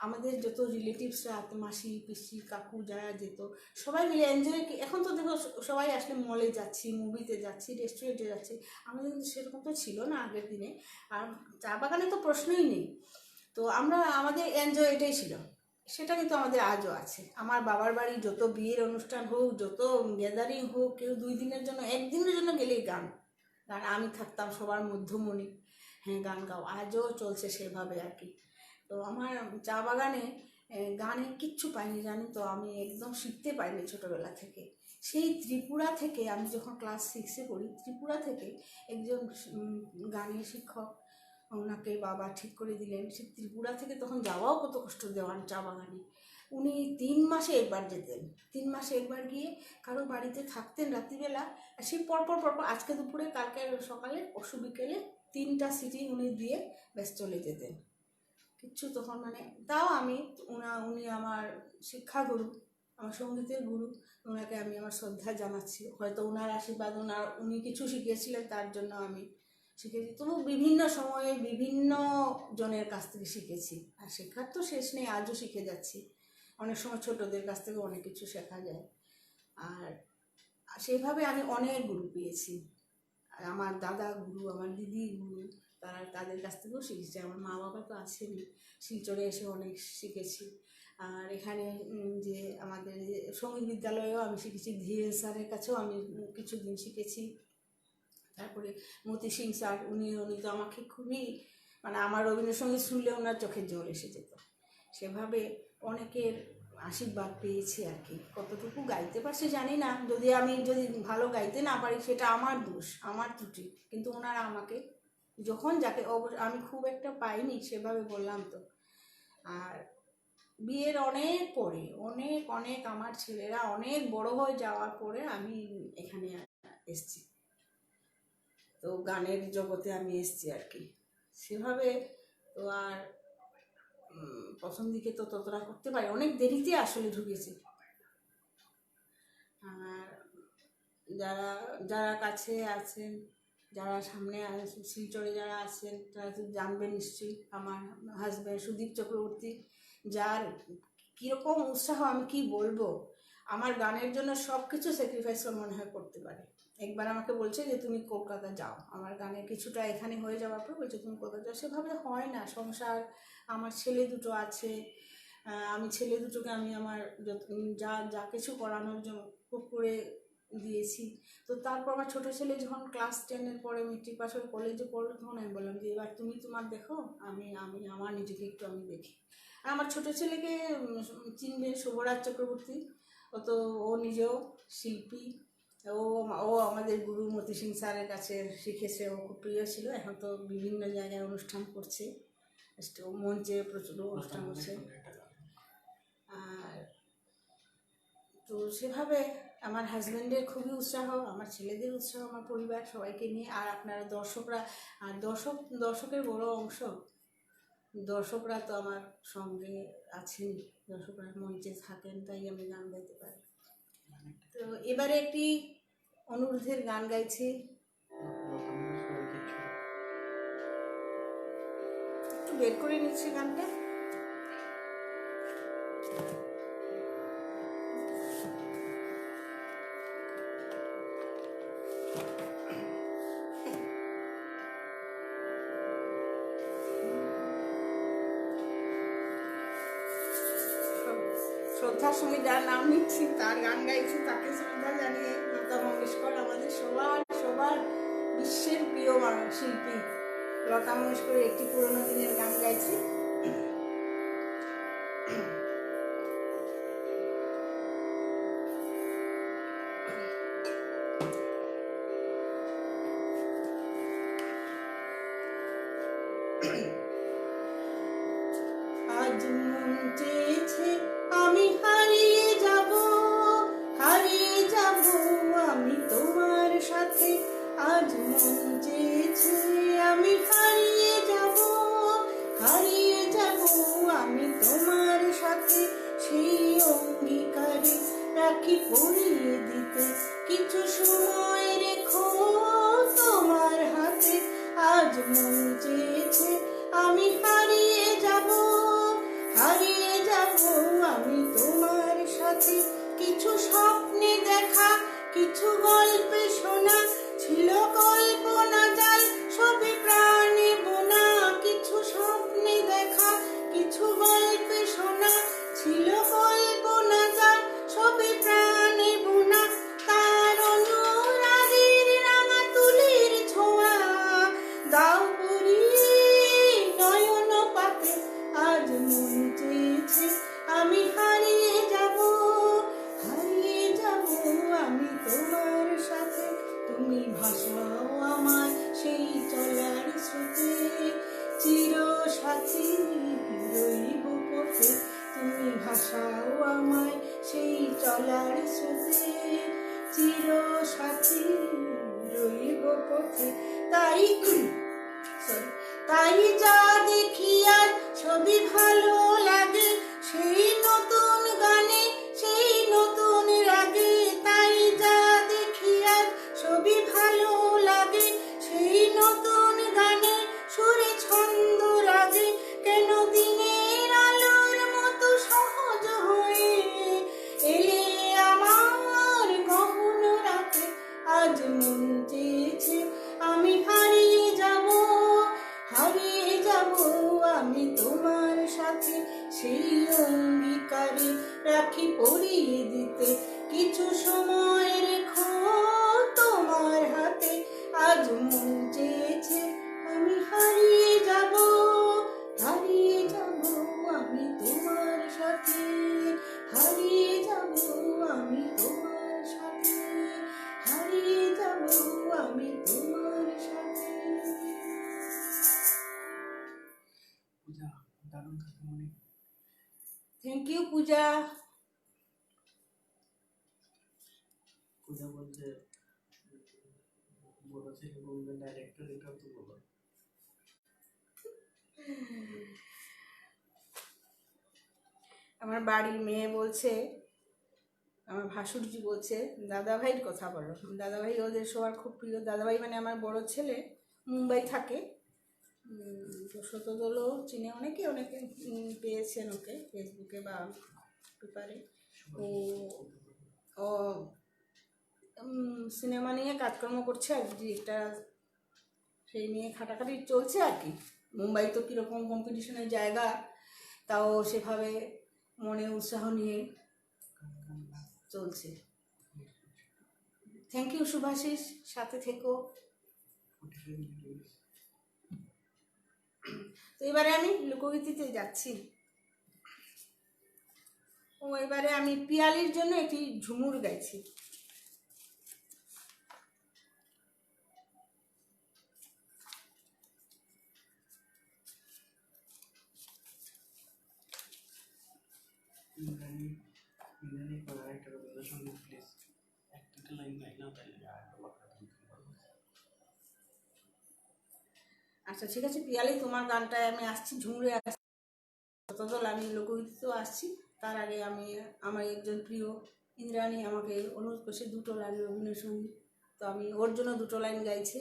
আমাদের যত রিলেটিভসরা, মাসি পিসি কাকু যারা যেত, সবাই মিলে এনজয়। এখন তো দেখো সবাই আসলে মলে যাচ্ছি, মুভিতে যাচ্ছি, রেস্টুরেন্টে যাচ্ছি, আমাদের কিন্তু সেরকম তো ছিল না আগের দিনে। আর চা বাগানে তো প্রশ্নই নেই। তো আমাদের এনজয় এটাই ছিল, সেটা কিন্তু আমাদের আজও আছে। আমার বাবার বাড়ি যত বিয়ের অনুষ্ঠান হোক, যত গ্যাদারিং হোক, কেউ 2 দিনের জন্য, 1 দিনের জন্য গেলেই গান। আমি থাকতাম সবার মধ্যমণি, হ্যাঁ গান গাও, আজও চলছে সেভাবে আর কি। তো আমার চা বাগানে গানে কিচ্ছু পাইনি জানি তো, আমি একদম শিখতে পারিনি ছোটোবেলা থেকে। সেই ত্রিপুরা থেকে আমি যখন ক্লাস 6-এ পড়ি, ত্রিপুরা থেকে একজন গানের শিক্ষক, ওনাকে বাবা ঠিক করে দিলেন। সে ত্রিপুরা থেকে তখন যাওয়াও কত কষ্ট, দেওয়ান চা বাগানে। উনি 3 মাসে একবার যেতেন, 3 মাসে একবার গিয়ে কারো বাড়িতে থাকতেন রাত্রিবেলা। আর সেই পরপর আজকে দুপুরে, কালকে সকালে, পরশু বিকেলে 3টা সিটিং উনি দিয়ে ব্যাস চলে যেতেন। কিচ্ছু তখন মানে, তাও আমি উনি আমার শিক্ষাগুরু, আমার সঙ্গীতের গুরু, ওনাকে আমি আমার শ্রদ্ধা জানাচ্ছি। হয়তো ওনার আশীর্বাদ, উনি কিছু শিখিয়েছিলেন তার জন্য আমি শিখেছি। তবু বিভিন্ন সময়ে বিভিন্ন জনের কাছ থেকে শিখেছি, আর শেখার তো শেষ নেই, আজও শিখে যাচ্ছি। অনেক সময় ছোটদের কাছ থেকে অনেক কিছু শেখা যায়। আর সেইভাবে আমি অনেক গুরু পেয়েছি। আর আমার দাদা গুরু, আমার দিদি গুরু, তাদের কাছ থেকেও শিখেছি। আমার মা বাবা তো আছেনই, শিলচরে এসে অনেক শিখেছি। আর এখানে যে আমাদের সঙ্গীত বিদ্যালয়েও আমি শিখেছি, ধীরেন স্যারের কাছেও আমি কিছুদিন শিখেছি। তারপরে মতি সিং স্যার, উনি তো আমাকে খুবই, মানে আমার রবীন্দ্রসঙ্গীত শুনলে ওনার চোখে জল এসে যেত। সেভাবে অনেকের আশীর্বাদ পেয়েছি আর কি। কতটুকু গাইতে পারছি জানি না, যদি ভালো গাইতে না পারি সেটা আমার দোষ, আমার ত্রুটি। কিন্তু ওনারা আমাকে যখন যাকে আমি খুব একটা পাইনি সেভাবে, বললাম তো। আর বিয়ের অনেক পরে, অনেক আমার ছেলেরা অনেক বড় হয়ে যাওয়ার পরে আমি এখানে এসেছি। তো গানের জগতে আমি এসেছি আর কি। সেভাবে তো আর প্রথম দিকে তো ততটা করতে পারি, অনেক দেরিতে আসলে ঢুকেছি। আর যারা যারা কাছে আছেন, যারা সামনে শিলচরে যারা আছেন, তারা তো জানবেন নিশ্চয়ই, আমার হাজব্যান্ড সুদীপ চক্রবর্তী, যার কীরকম উৎসাহ আমি কি বলবো। আমার গানের জন্য সব কিছু স্যাক্রিফাইস মনে হয় করতে পারে। একবার আমাকে বলছে যে তুমি কলকাতা যাও, আমার গানের কিছুটা এখানে হয়ে যাওয়ার পর বলছে তুমি কলকাতা যাও। সেভাবে হয় না, সংসার, আমার ছেলে দুটো আছে, আমি ছেলে দুটোকে আমি আমার যা কিছু করানোর জন্য খুব করে দিয়েছি। তো তারপর আমার ছোটো ছেলে যখন ক্লাস 10-এর পরে মেট্রিক পাস হয়ে কলেজে পড়লো, তখন আমি বললাম যে এবার তুমি তোমার দেখো, আমি আমার নিজেকে একটু আমি দেখি। আর আমার ছোটো ছেলেকে চিনবে, শুভরাজ চক্রবর্তী, ও নিজেও শিল্পী। ও আমাদের গুরু মতি সিং স্যারের কাছে শিখেছে, ও খুব প্রিয় ছিল। এখন তো বিভিন্ন জায়গায় অনুষ্ঠান করছে, মঞ্চে প্রচুর অনুষ্ঠান করছে। আর তো সেভাবে আমার হাজব্যান্ডের খুবই উৎসাহ, আমার ছেলেদের উৎসাহ, আমার পরিবার সবাইকে নিয়ে। আর আপনারা দর্শকরা, আর দর্শকের বড় অংশ দর্শকরা তো আমার সঙ্গে আছেন, দর্শকরা মঞ্চে থাকেন, তাই আমি গান গাইতে পারি। তো এবারে একটি অনুরোধের গান গাইছি, একটু বের করে নিচ্ছি গানটা। শ্রদ্ধার সঙ্গে যার নাম নিচ্ছি তার গান গাইছি, তাকে শ্রদ্ধা জানিয়ে লতা মঙ্গেশকর আমাদের সবার সবার বিশ্বের প্রিয় শিল্পী লতা মঙ্গেশকরের একটি পুরোনো দিনের গান গাইছি। আজ মন চেয়েছে আমি হারিয়ে যাব আমি তোমার সাথে। আজ মন চেয়েছে আমি হারিয়ে যাব আমি তোমার সাথে। সেই অঙ্গীকারে রাখি পরিয়ে দিতে কিছু সময় রেখো তোমার হাতে। আজ মন চেয়েছে আমি হারিয়ে যাব আমি তোমার সাথে। কিছু স্বপ্নে দেখা, কিছু গল্পে শোনা, ছিল কল্পনা যায় সবই প্রাণে বোনা। কিছু স্বপ্নে দেখা, কিছু গল্পে শোনা, ছিল কল্পনা যায় সবই প্রাণে বোনা। তার অনুরাগের রাঙা তুলির ছোঁয়া দাও পরিয়ে নয়ন পাতে। আজ মন চেয়েছে আমি হারিয়ে যাব আমি তোমার সাথে। তুমি ভাসাও আমায় সেই চলার স্রোতে, চির সাথী রইব পথে। তুমি ভাসাও আমায় সেই চলার স্রোতে, চির সাথী রইব পথে। তাই যা দেখি আজ সবই ভালো লাগে, সেই নতুন গানে সেই নতুন রাগে। তাই যা দেখি আজ সবই ভালো লাগে, সেই নতুন গানে সুরে ছন্দ রাগে। কেন দিনের আলোর মতো সহজ হয়ে এলে আমার গহন রাতে। আজ মন চেয়েছে আমি হারিয়ে যাব আমি তোমার সাথে। সেই অঙ্গীকারে রাখি পরিয়ে দিতে কিছু সময় রেখো তোমার হাতে। আজ মন চেয়েছে আমি হারিয়ে যাব আমি তোমার সাথে। হারিয়ে যাব আমি তোমার সাথে, হারিয়ে যাব আমি তোমার সাথে। পূজা দারুণ কাকিমণি। থ্যাংক ইউ পূজা। পূজা বলছে বড় ছেলে বলবে ডাইরেক্টর, এটাও তো বলো। আমার বাড়ির মেয়ে বলছে, আমার ভাসুরজি বলছে দাদাভাইয়ের কথা বলো। দাদাভাই ওদের সবার খুব প্রিয়। দাদাভাই মানে আমার বড় ছেলে, মুম্বাই থাকে। তো শতদলও চিনে অনেকে পেয়েছেন ওকে ফেসবুকে বা পেপারে। ও সিনেমা নিয়ে কাজকর্ম করছে আর কি, একটা সেই নিয়ে খাটাখাটি চলছে আর কি। মুম্বাই তো কীরকম কম্পিটিশনের জায়গা, তাও সেভাবে মনে উৎসাহ নিয়ে চলছে। থ্যাংক ইউ শুভাশিস, সাথে থেকো। তো এবারে আমি লোকগীতিতে যাচ্ছি। এবারে আমি পিয়ালির জন্য একটি ঝুমুর গাইছি। আচ্ছা ঠিক আছে পিয়ালি, তোমার গানটায় আমি আসছি, ঝুমুরে আসছি, ততদল আমি লোকগীতিতেও আসছি। তার আগে আমি আমার একজন প্রিয় ইন্দ্রাণী আমাকে অনুরোধ করছে দুটো লাইন রবীন্দ্রসঙ্গীত, তো আমি ওর জন্য দুটো লাইন গাইছি।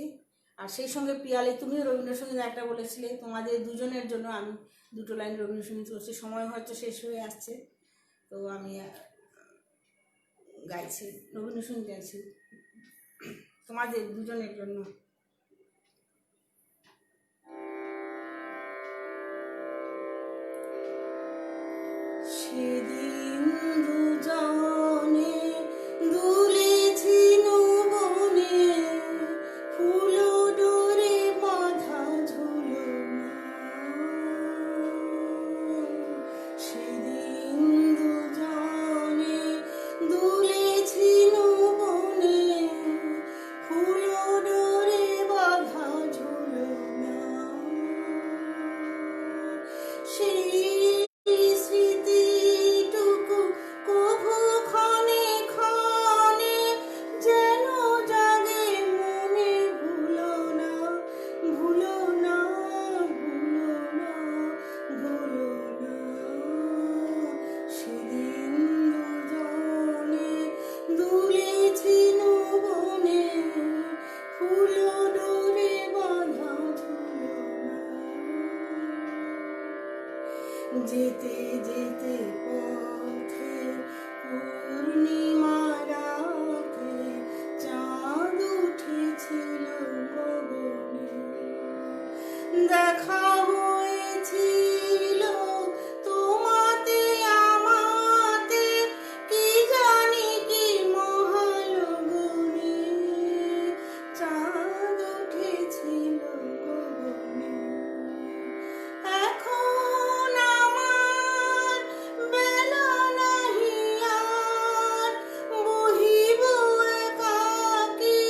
আর সেই সঙ্গে পিয়ালি তুমিও রবীন্দ্রসঙ্গীত একটা বলেছিলে, তোমাদের দুজনের জন্য আমি দুটো লাইন রবীন্দ্রসঙ্গীত করছি। সময় হয়তো শেষ হয়ে আসছে, তো আমি গাইছি রবীন্দ্রসঙ্গীত গাইছি তোমাদের দুজনের জন্য। সেদিন দুজনে দুলেছি নবনে, ফুল ডোরে বাঁধা ঝুলনা। সেদিন দুজনে দুলেছি নবনে, ফুল ডোরে বাঁধা ঝুলনা। সেই স্মৃতিটুকু কভু ক্ষণে ক্ষণে যেন জাগে মনে, ভুলো না, ভুলো না, ভুলো না, ভুলো না। সেদিন দুজনে দুলেছি নবনে, ফুল ডোরে বাঁধা ঝুলনা। যেতে যেতে পথে পূর্ণিমা রাতে চাঁদ উঠেছিল গগনে। দেখা হয়েছিল তোমাতে আমাতে, কি জানি কি মহালগনে। চাঁদ উঠেছিল গগনে। এখন আমার বেলা নাহি আর, বহিব একাকী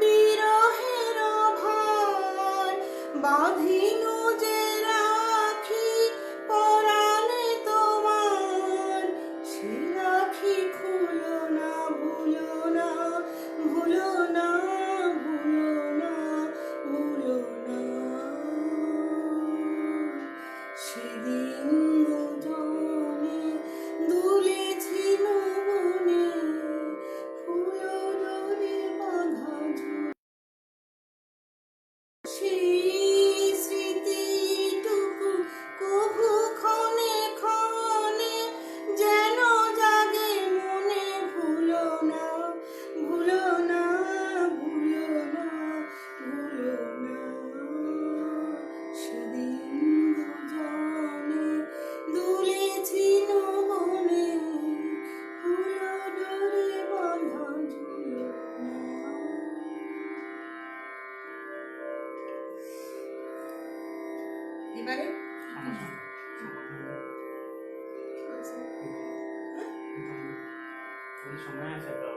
বিরহের ভার। বাঁধিন যে রাখি পরাণে তোমার, সে রাখি খুলো না, ভুলো না, ভুলো না, ভুলো না, ভুলো না। সেদিন দুজনে দুলেছি নবনে, ফুল ডোরে বাঁধা ঝুলনা। সেই স্মৃতিটুকু কভু ক্ষণে ক্ষণে যেন জাগে মনে, ভুলো না, ভুলো না, ভুলো না, ভুলো না। সেদিন দুজনে দুলেছি নবনে, ফুল ডোরে বাঁধা ঝুলনা। এবারে সময় আছে তো।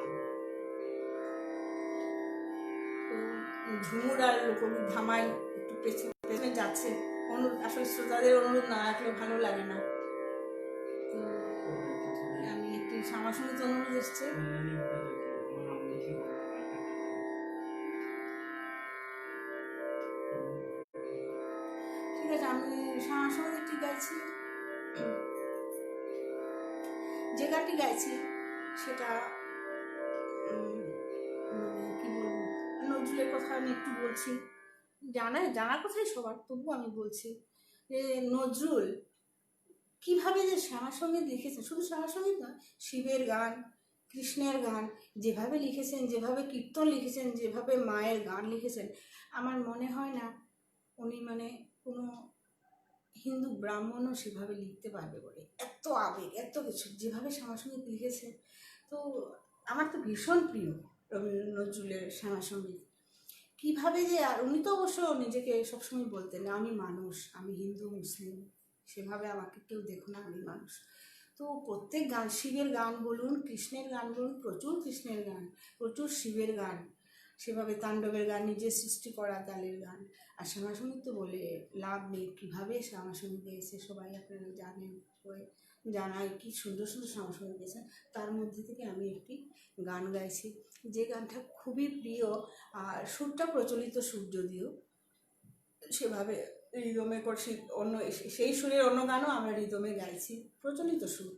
ঝুমুর আর লোকগীত ধামাই একটু পেছনে পেছনে যাচ্ছে। আসলে শ্রোতাদের অনুরোধ না রাখলে ভালো লাগে না। তো আমি একটি সাংসঙ্গীত অনুরোধ এসছে। ঠিক আছে, আমি সাংসঙ্গীতটি গাইছি। যে গানটি গাইছি সেটা কি বলবো, নজরুলের কথা আমি একটু বলছি। জানার কথাই সবার, তবুও আমি বলছি যে নজরুল কিভাবে যে শ্যামাসঙ্গীত লিখেছেন, শুধু শ্যামাসঙ্গীত না, শিবের গান, কৃষ্ণের গান যেভাবে লিখেছেন, যেভাবে কীর্তন লিখেছেন, যেভাবে মায়ের গান লিখেছেন, আমার মনে হয় না উনি মানে কোনো হিন্দু ব্রাহ্মণও সেভাবে লিখতে পারবে বলে। এত আবেগ, এত কিছু যেভাবে শ্যামাসঙ্গীত লিখেছে, তো আমার তো ভীষণ প্রিয় নজরুলের শ্যামাসঙ্গীত। কীভাবে যে, আর উনি তো অবশ্য নিজেকে সবসময় বলতেন আমি মানুষ, আমি হিন্দু মুসলিম, সেভাবে আমাকে কেউ দেখো না, আমি মানুষ। তো প্রত্যেক গান, শিবের গান বলুন, কৃষ্ণের গান বলুন, প্রচুর কৃষ্ণের গান, প্রচুর শিবের গান, সেভাবে তাণ্ডবের গান, নিজের সৃষ্টি করা তালের গান। আর শ্যামাসঙ্গীত তো বলে লাভ নেই, কীভাবে শ্যামাসঙ্গীত গেয়েছে সবাই আপনারা জানেন, জানাই কি সুন্দর সুন্দর শ্যামাসঙ্গীত গেয়েছেন। তার মধ্যে থেকে আমি একটি গান গাইছি, যে গানটা খুবই প্রিয়, আর সুরটা প্রচলিত সুর, যদিও সেভাবে রিদমে করছি, অন্য সেই সুরের অন্য গানও আমরা রিদমে গাইছি, প্রচলিত সুর,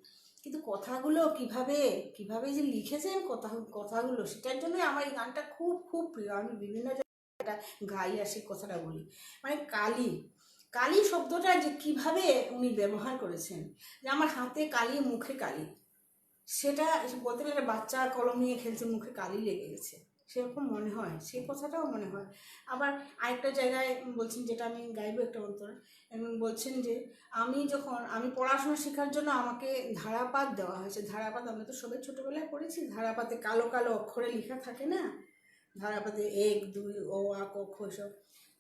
কিন্তু কথাগুলো কিভাবে যে লিখেছেন কথাগুলো, সেটার জন্য আমার এই গানটা খুব খুব প্রিয়। আমি বিভিন্ন জায়গায় গাই আর সেই কথাটা বলি, মানে কালী শব্দটা যে কিভাবে উনি ব্যবহার করেছেন, যে আমার হাতে কালি, মুখে কালি, সেটা বলতে গেলে বাচ্চা কলম নিয়ে খেলছে, মুখে কালি লেগে গেছে, সেরকম মনে হয়, সেই কথাটাও মনে হয়। আবার আরেকটা জায়গায় বলছেন, যেটা আমি গাইবো একটা অন্তরে, এবং বলছেন যে আমি পড়াশোনা শেখার জন্য আমাকে ধারাপাত দেওয়া হয়েছে। ধারাপাত আমরা তো সবাই ছোটোবেলায় পড়েছি, ধারাপাতে কালো কালো অক্ষরে লেখা থাকে না, ধারাপাতে 1 2 ও আ ক খ সব।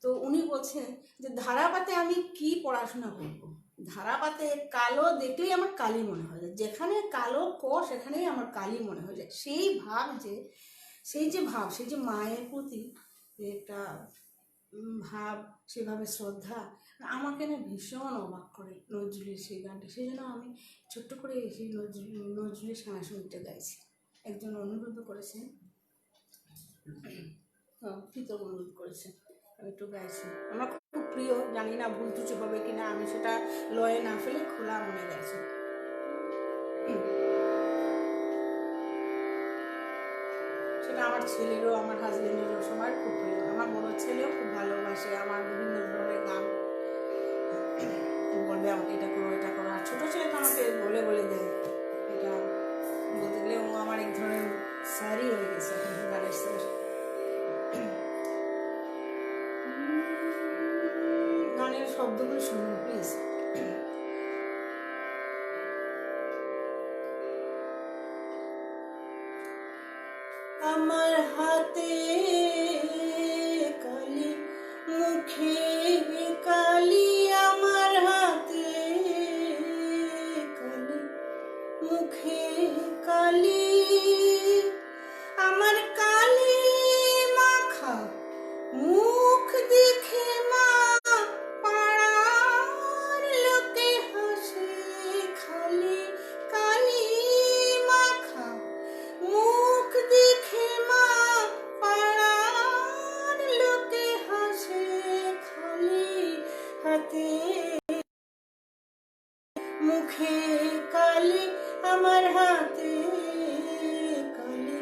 তো উনি বলছেন যে ধারাপাতে আমি কি পড়াশোনা করব, ধারাপাতে কালো দেখলেই আমার কালি মনে হয় যায়, যেখানে কালো ক সেখানেই আমার কালি মনে হয়ে যায়। সেই যে মায়ের প্রতি যে একটা ভাব, সেভাবে শ্রদ্ধা আমাকে না ভীষণ অবাক করে নজরুলের সেই গানটা। সেই জন্য আমি ছোট্ট করে সেই নজরুলের সানাসঙ্গীতটা গাইছি। একজন অনুরোধ করেছেন, কৃতজ্ঞ অনুরোধ করেছেন, আমি একটু গাইছি। আমার খুব প্রিয়, জানি না ভুল ত্রুটি হবে কিনা, আমি সেটা লয়ে না ফেলে খোলা মনে গাইছি। সেটা আমার ছেলেরও, আমার হাজবেন্ডেরও, সবার খুব প্রিয়। আমার বড় ছেলেও খুব ভালোবাসে আমার বিভিন্ন ধরনের গান, বলবে আমাকে এটা করো এটা করো। আর ছোটো ছেলে তো আমাকে বলে বলে দেয়, এটা বলতে গেলে ও আমার এক ধরনের স্যারই হয়ে গেছে, গানের স্যার। গানের শব্দগুলো শুনুন প্লিজ। আমার হাতে কালি, মুখে কালি, আমার হাতে কালি, মুখে কালি, আমার কালি মাখা মুখ দেখে মা পাড়ার লোকে হাসে খালি। কালি মাখা মুখ দেখে মা পাড়ার লোকে হাসে খালি। হাতে মুখে কালি, আমার হাতে কালি,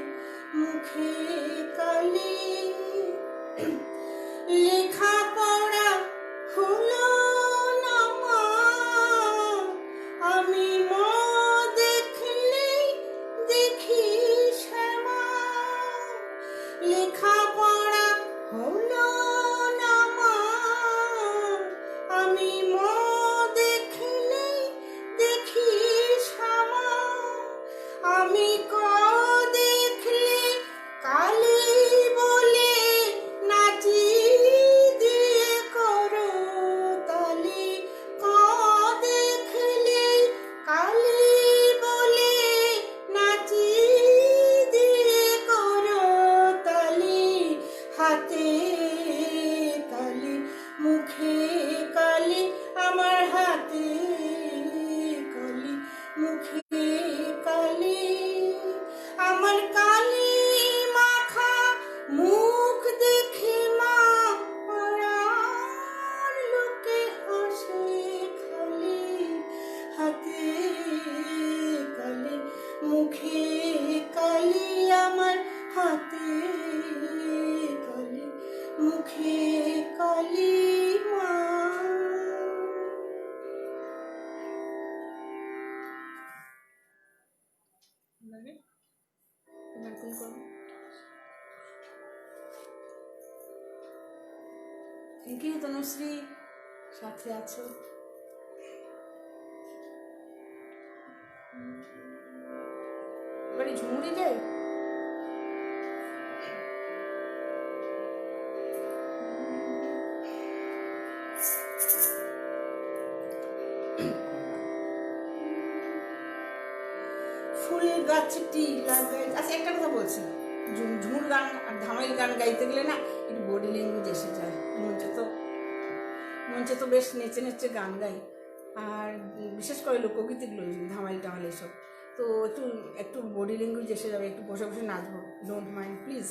মুখে কালি, লেখা পড়া হলো না মা, আমি মা দেখলেই দেখি শ্যামা। লেখা পড়া হলো না মা, আমি মা দেখলেই দেখি শ্যামা। আমি ক দেখলে কালি বলে নাচি দিয়ে করো তালি। ক দেখলে কালি বলে নাচি দিয়ে করো তালি। হাতে কালি, মুখে কালি, আমার হাতে কালি, মুখে কালি, আমার কালি মাখা মুখ দেখে মা পাড়ার লোকে হাসে খালি। হাতে কালি, মুখে কালি, আমার হাতে কালি, মুখে কালি মা। থ্যাংক ইউ তনুশ্রী, সাথে আছো। এবারে ঝুমুরি যাই। ফুল গাছটি লাগাই, আচ্ছা একটা কথা বলছি, ঝুমুর গান আর ধামাইল গান গাইতে গেলে না একটু বডি ল্যাঙ্গুয়েজ এসে যায়। মঞ্চে তো বেশ নেচে নেচে গান গাই, আর বিশেষ করে লোকগীতিগুলো, ধামাইল টামাইল এসব, তো একটু বডি ল্যাঙ্গুয়েজ এসে যাবে, একটু বসে বসে নাচবো, ডোন্ট মাইন্ড প্লিজ।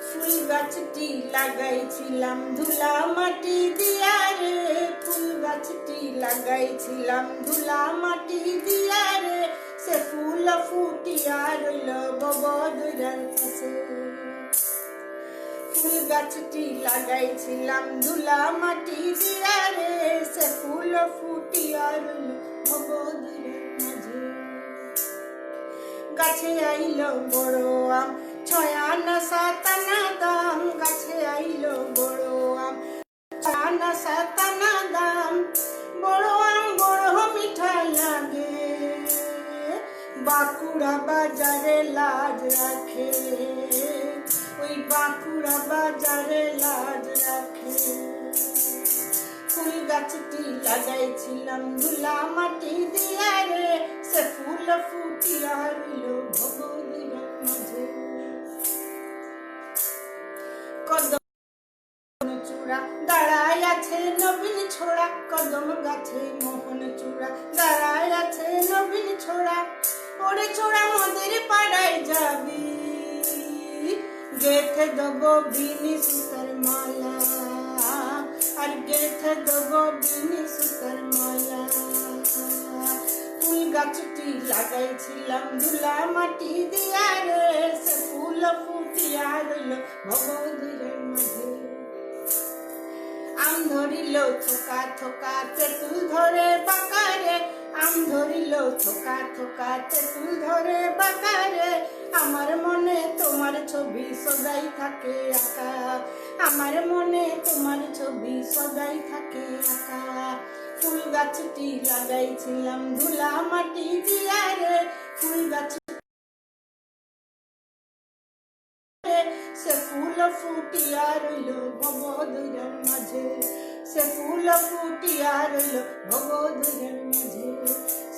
ফুল গাছটি লাগাইছিলাম ধুলা মাটি দিয়া রে, ফুল গাছটি লাগাইছিলাম ধুলা মাটি দিয়া রে, সে ফুল ফুটিয়া রইল ববদুরার কাছে। ফুল গাছটি লাগাইছিলাম ধুলা মাটি দিয়া রে, সে ফুল ফুটিয়া রইল ববদুরার মাঝে। গাছে আইলো বড় আম, 6 আনা 7 আনা দাম, গাছে আইলো বড় আম, 6 আনা 7 আনা দাম, বড় আম বড় মিঠা লাগে, বাঁকুড়া বাজারে লাজ রাখে, ওই বাঁকুড়া বাজারে লাজ রাখে। ফুল গাছটি লাগাইছিলাম ধুলা মাটি দিয়া রে, সে ফুল ফুটিয়া রইল ভগদুরের মাঝে। কদম চূড়া দাঁড়ায় আছে নবীন ছোড়া, কদম গাছে মোহন চূড়া দাঁড়ায় আছে নবীন ছোড়া, ওরে ছোড়া মোদের পাড়ায় যাবি, গেথে দেবো বিনি সুতার মালা, আর গেথে দেবো বিনি সুতার মালা। ফুল গাছটি লাগাইছিলাম ধুলা মাটি দিয়া রে, সে ফুল ফুটিয়া রইল ভগদুরের মাঝে। আম ধরিল থোকা থোকা তেঁতুল ধরে বাঁকারে, আম ধরিল থোকা থোকা তেঁতুল ধরে বাঁকারে, আমার মনে তোমার ছবি সদাই থাকে আঁকা, আমার মনে তোমার ছবি সদাই থাকে আঁকা। ফুল গাছটি লাগাইছিলাম ধুলা মাটি দিয়া রে, ফুল গাছ সে ফুল ফুটিয়া রইল ভগদুরের মাঝে, সে ফুল ফুটিয়া রইল ভগদুরের মাঝে,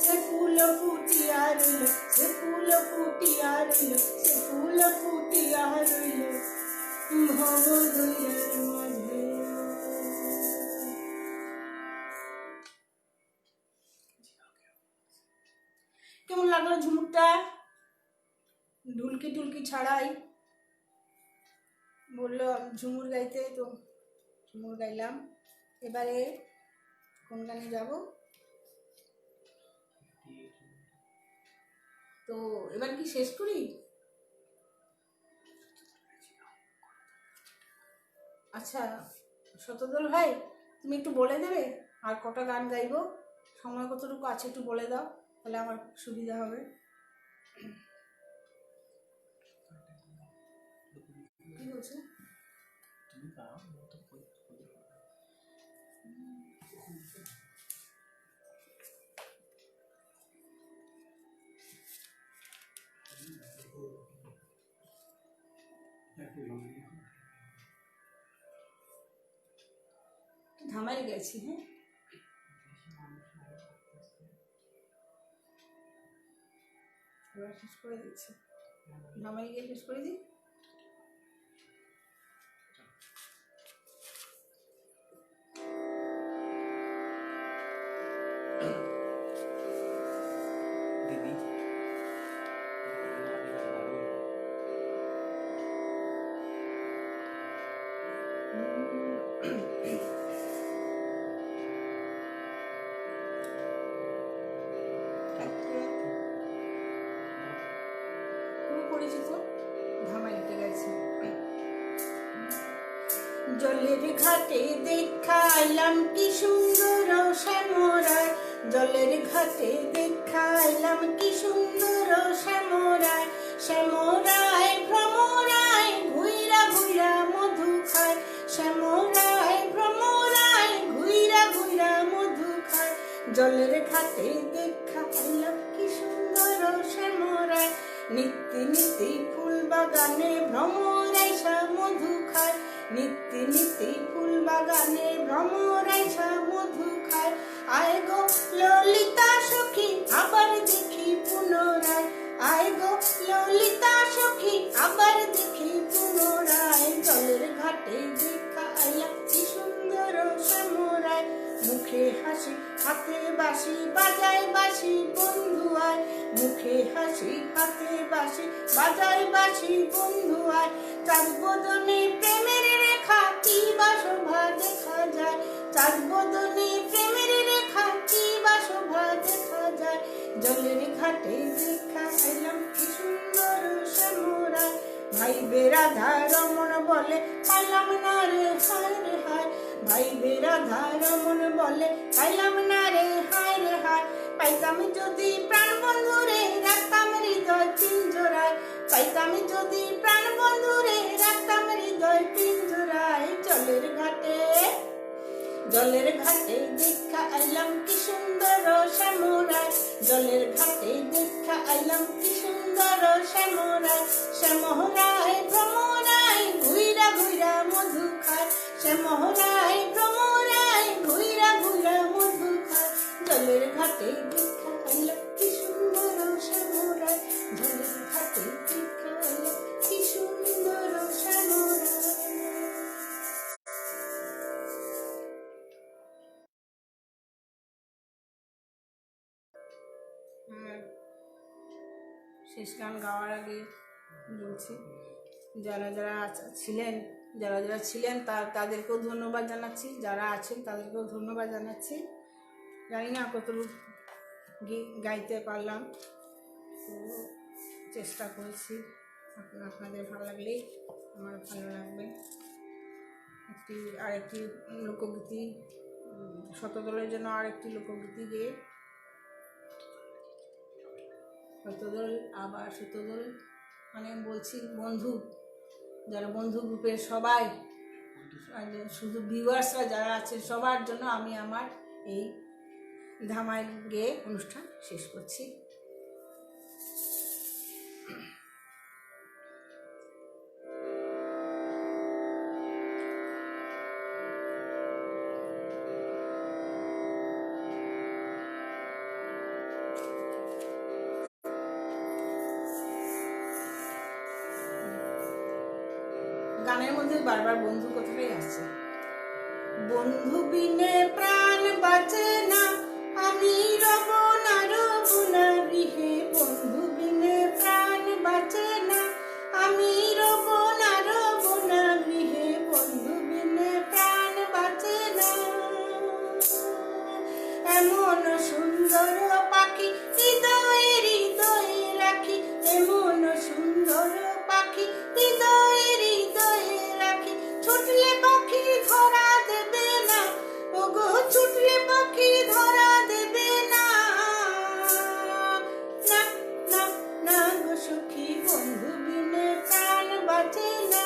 সে ফুল ফুটিয়া রইল, সে ফুল ফুটিয়া রইল, সে ফুল ফুটিয়া রইল ভগদুরের মাঝে। কেমন লাগলো ঝুমুরটা? ঢুলকি টুলকি ছাড়াই বললো ঝুমুর গাইতে, তো ঝুমুর গাইলাম। এবারে কোন গানে যাব? তো এবার কি শেষ করি? আচ্ছা শতদল ভাই, তুমি একটু বলে দেবে আর কটা গান গাইবো, সময় কতটুকু আছে একটু বলে দাও, তাহলে আমার সুবিধা হবে। কি বলছো? ধামাই গেছি, হ্যাঁ এবার শেষ করে দিচ্ছি, ধামাই গিয়ে শেষ করে দিই। পরিচিত ধামাইতে গেছে। জলের ঘাটে দেখাইলাম কি সুন্দর শ্যামরায়, জলের ঘাটে দেখাইলাম কি সুন্দর শ্যামরায়, শ্যামরায় ভ্রমরায় ঘুইরা ঘুইরা মধু খায়, শ্যামরায় ভ্রমরায় ঘুইরা ঘুইরা মধু খায়, জলের ঘাটে দেখাইলাম কি সুন্দর শ্যামরায়, নিত্যি নিত্যি ফুল বাগানে ভ্রমরাইসা মধু খায়, নিত্যি নিত্যি ফুল বাগানে ভ্রমরাইসা মধু খায়, আয় গো ললিতা সখী আবার দেখি পুনরায়, আয় গো ললিতা সখী আবার দেখি পুনরায়, জলের ঘাটে দেখাইলাম কি সুন্দর শ্যামরায়, মুখে হাসি হাতে বাঁশি বাজায় বাঁশি বন্ধু আয়, মুখে হাসি হাতে বাঁশি বাজায় বাঁশি বন্ধু আয়, চার বদনে প্রেমের রেখা কি বা শোভা দেখা যায়, চার বদনে প্রেমের রেখা কি বা শোভা দেখা যায়, জলের ঘাটে দেখাইলাম কি সুন্দর শ্যামরায়, ভাইবে রাধা রমন বলে পাইলাম না রে হায় রে হায়, ভাইবে রাধা রমন বলে পাইলাম না রে হায় রে হায়, পাইতাম যদি প্রাণ বন্ধুরে রাখতাম হৃদয় আমি যদি প্রাণ বন্ধুরে রাখতাম হৃদয় পিঞ্জরায়, জলের ঘাটে দেখা আইলাম কি সুন্দর শ্যামরায়, জলের ঘাটে দেখা আইলাম কি সুন্দর শ্যামরায়, শ্যামরায় ভ্রমরায় ঘুইরা ঘুইরা মধু খায়, শ্যামরায় ভ্রমরায় ঘুইরা ঘুইরা মধু খায়, জলের ঘাটে দেখা আইলাম কি সুন্দর শ্যামরায়, জলের ঘাটে দেখা আইলাম কি সুন্দর শ্যামরায়। শেষ গান গাওয়ার আগে বলছি, যারা ছিলেন তাদেরকেও ধন্যবাদ জানাচ্ছি, যারা আছেন তাদেরকেও ধন্যবাদ জানাচ্ছি। জানি না কতটুকু গাইতে পারলাম, তো চেষ্টা করেছি। আপনাদের ভালো লাগলেই আমার ভালো লাগবে। আরেকটি লোকগীতি, শতদলের জন্য আরেকটি লোকগীতি গেয়ে শতদল মানে বলছি বন্ধু, যারা বন্ধু গ্রুপের সবাই, শুধু ভিউয়ার্সরা যারা আছে সবার জন্য আমি আমার এই ধামাই গেয়ে অনুষ্ঠান শেষ করছি। গানের মধ্যে বারবার বন্ধু কথাটাই আসছে। বন্ধু বিনে প্রাণ বাঁচে না, আমি রব না গৃহে, বন্ধু বিনে প্রাণ বাঁচে না, আমি রব না গৃহে, বন্ধু বিনে প্রাণ বাঁচে না। এমন সুন্দর পাখি হৃদয়ে হৃদয়ে রাখি, এমন সুন্দর পাখি হৃদয়ে হৃদয়ে রাখি, ছুটলে পাখি ধরা দেবে না, ওগো ছুটলে পাখি ধরা দেবে না, না না না গো সখী, বন্ধু বিনে প্রাণ বাঁচে না।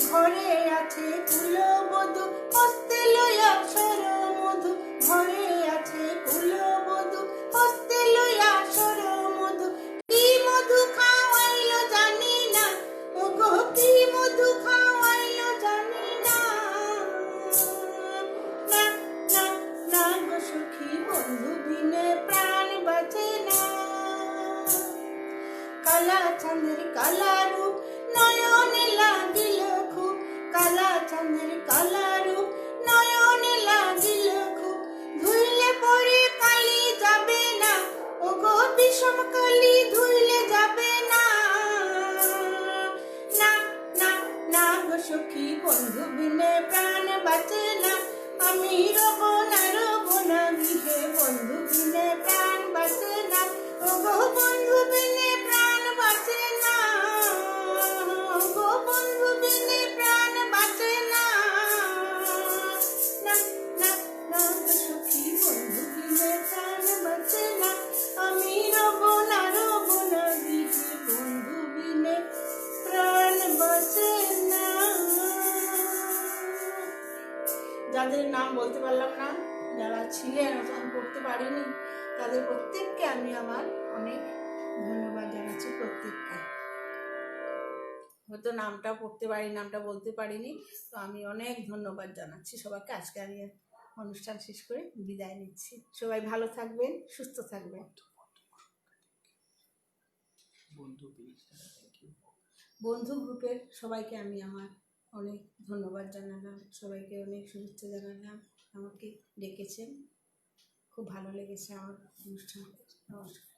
ঘরে আছে কুলবধূ হস্তে লইয়া সর মধু, ঘরে আছে কুলবধূ হস্তে লইয়া সর মধু, কি মধু খাওয়াইলো জানি না, ওগো কি মধু খাওয়াইলো জানি না, না না না গো সখী, বন্ধু বিনে প্রাণ বাঁচে না। কালা চাঁদের কালা রূপ নয়নে লাগিল খুব, কালা চাঁদের কালা রূপ নয়নে লাগিল খুব, ধুইলে পরে কালি যাবে না, ওগো বিষম কালি ধুইলে যাবে না, না না না গো সখী, বন্ধু বিনে প্রাণ বাঁচে না, আমি রব না গৃহে, বন্ধু বিনে প্রাণ বাঁচে না, ওগো বন্ধু বিনে প্রাণ বাঁচে না, ওগো বন্ধু বিনে প্রাণ বাঁচে না, না না না গো সখী, বন্ধু বিনে প্রাণ বাঁচে না, আমি রব না গৃহে, বন্ধু বিনে প্রাণ বাঁচে না। যাদের নাম বলতে পারলাম না, যারা ছিলেন আমি পড়তে পারিনি, তাদের প্রত্যেককে আমি আমার অনেক ধন্যবাদ জানাচ্ছি। প্রত্যেককে হয়তো নামটা পড়তে পারি, নামটা বলতে পারিনি, তো আমি অনেক ধন্যবাদ জানাচ্ছি সবাইকে। আজকে আমি অনুষ্ঠান শেষ করে বিদায় নিচ্ছি। সবাই ভালো থাকবেন, সুস্থ থাকবেন। বন্ধু গ্রুপের সবাইকে আমি আমার অনেক ধন্যবাদ জানালাম, সবাইকে অনেক শুভেচ্ছা জানালাম, আমাকে ডেকেছেন, খুব ভালো লেগেছে আমার অনুষ্ঠান। নমস্কার।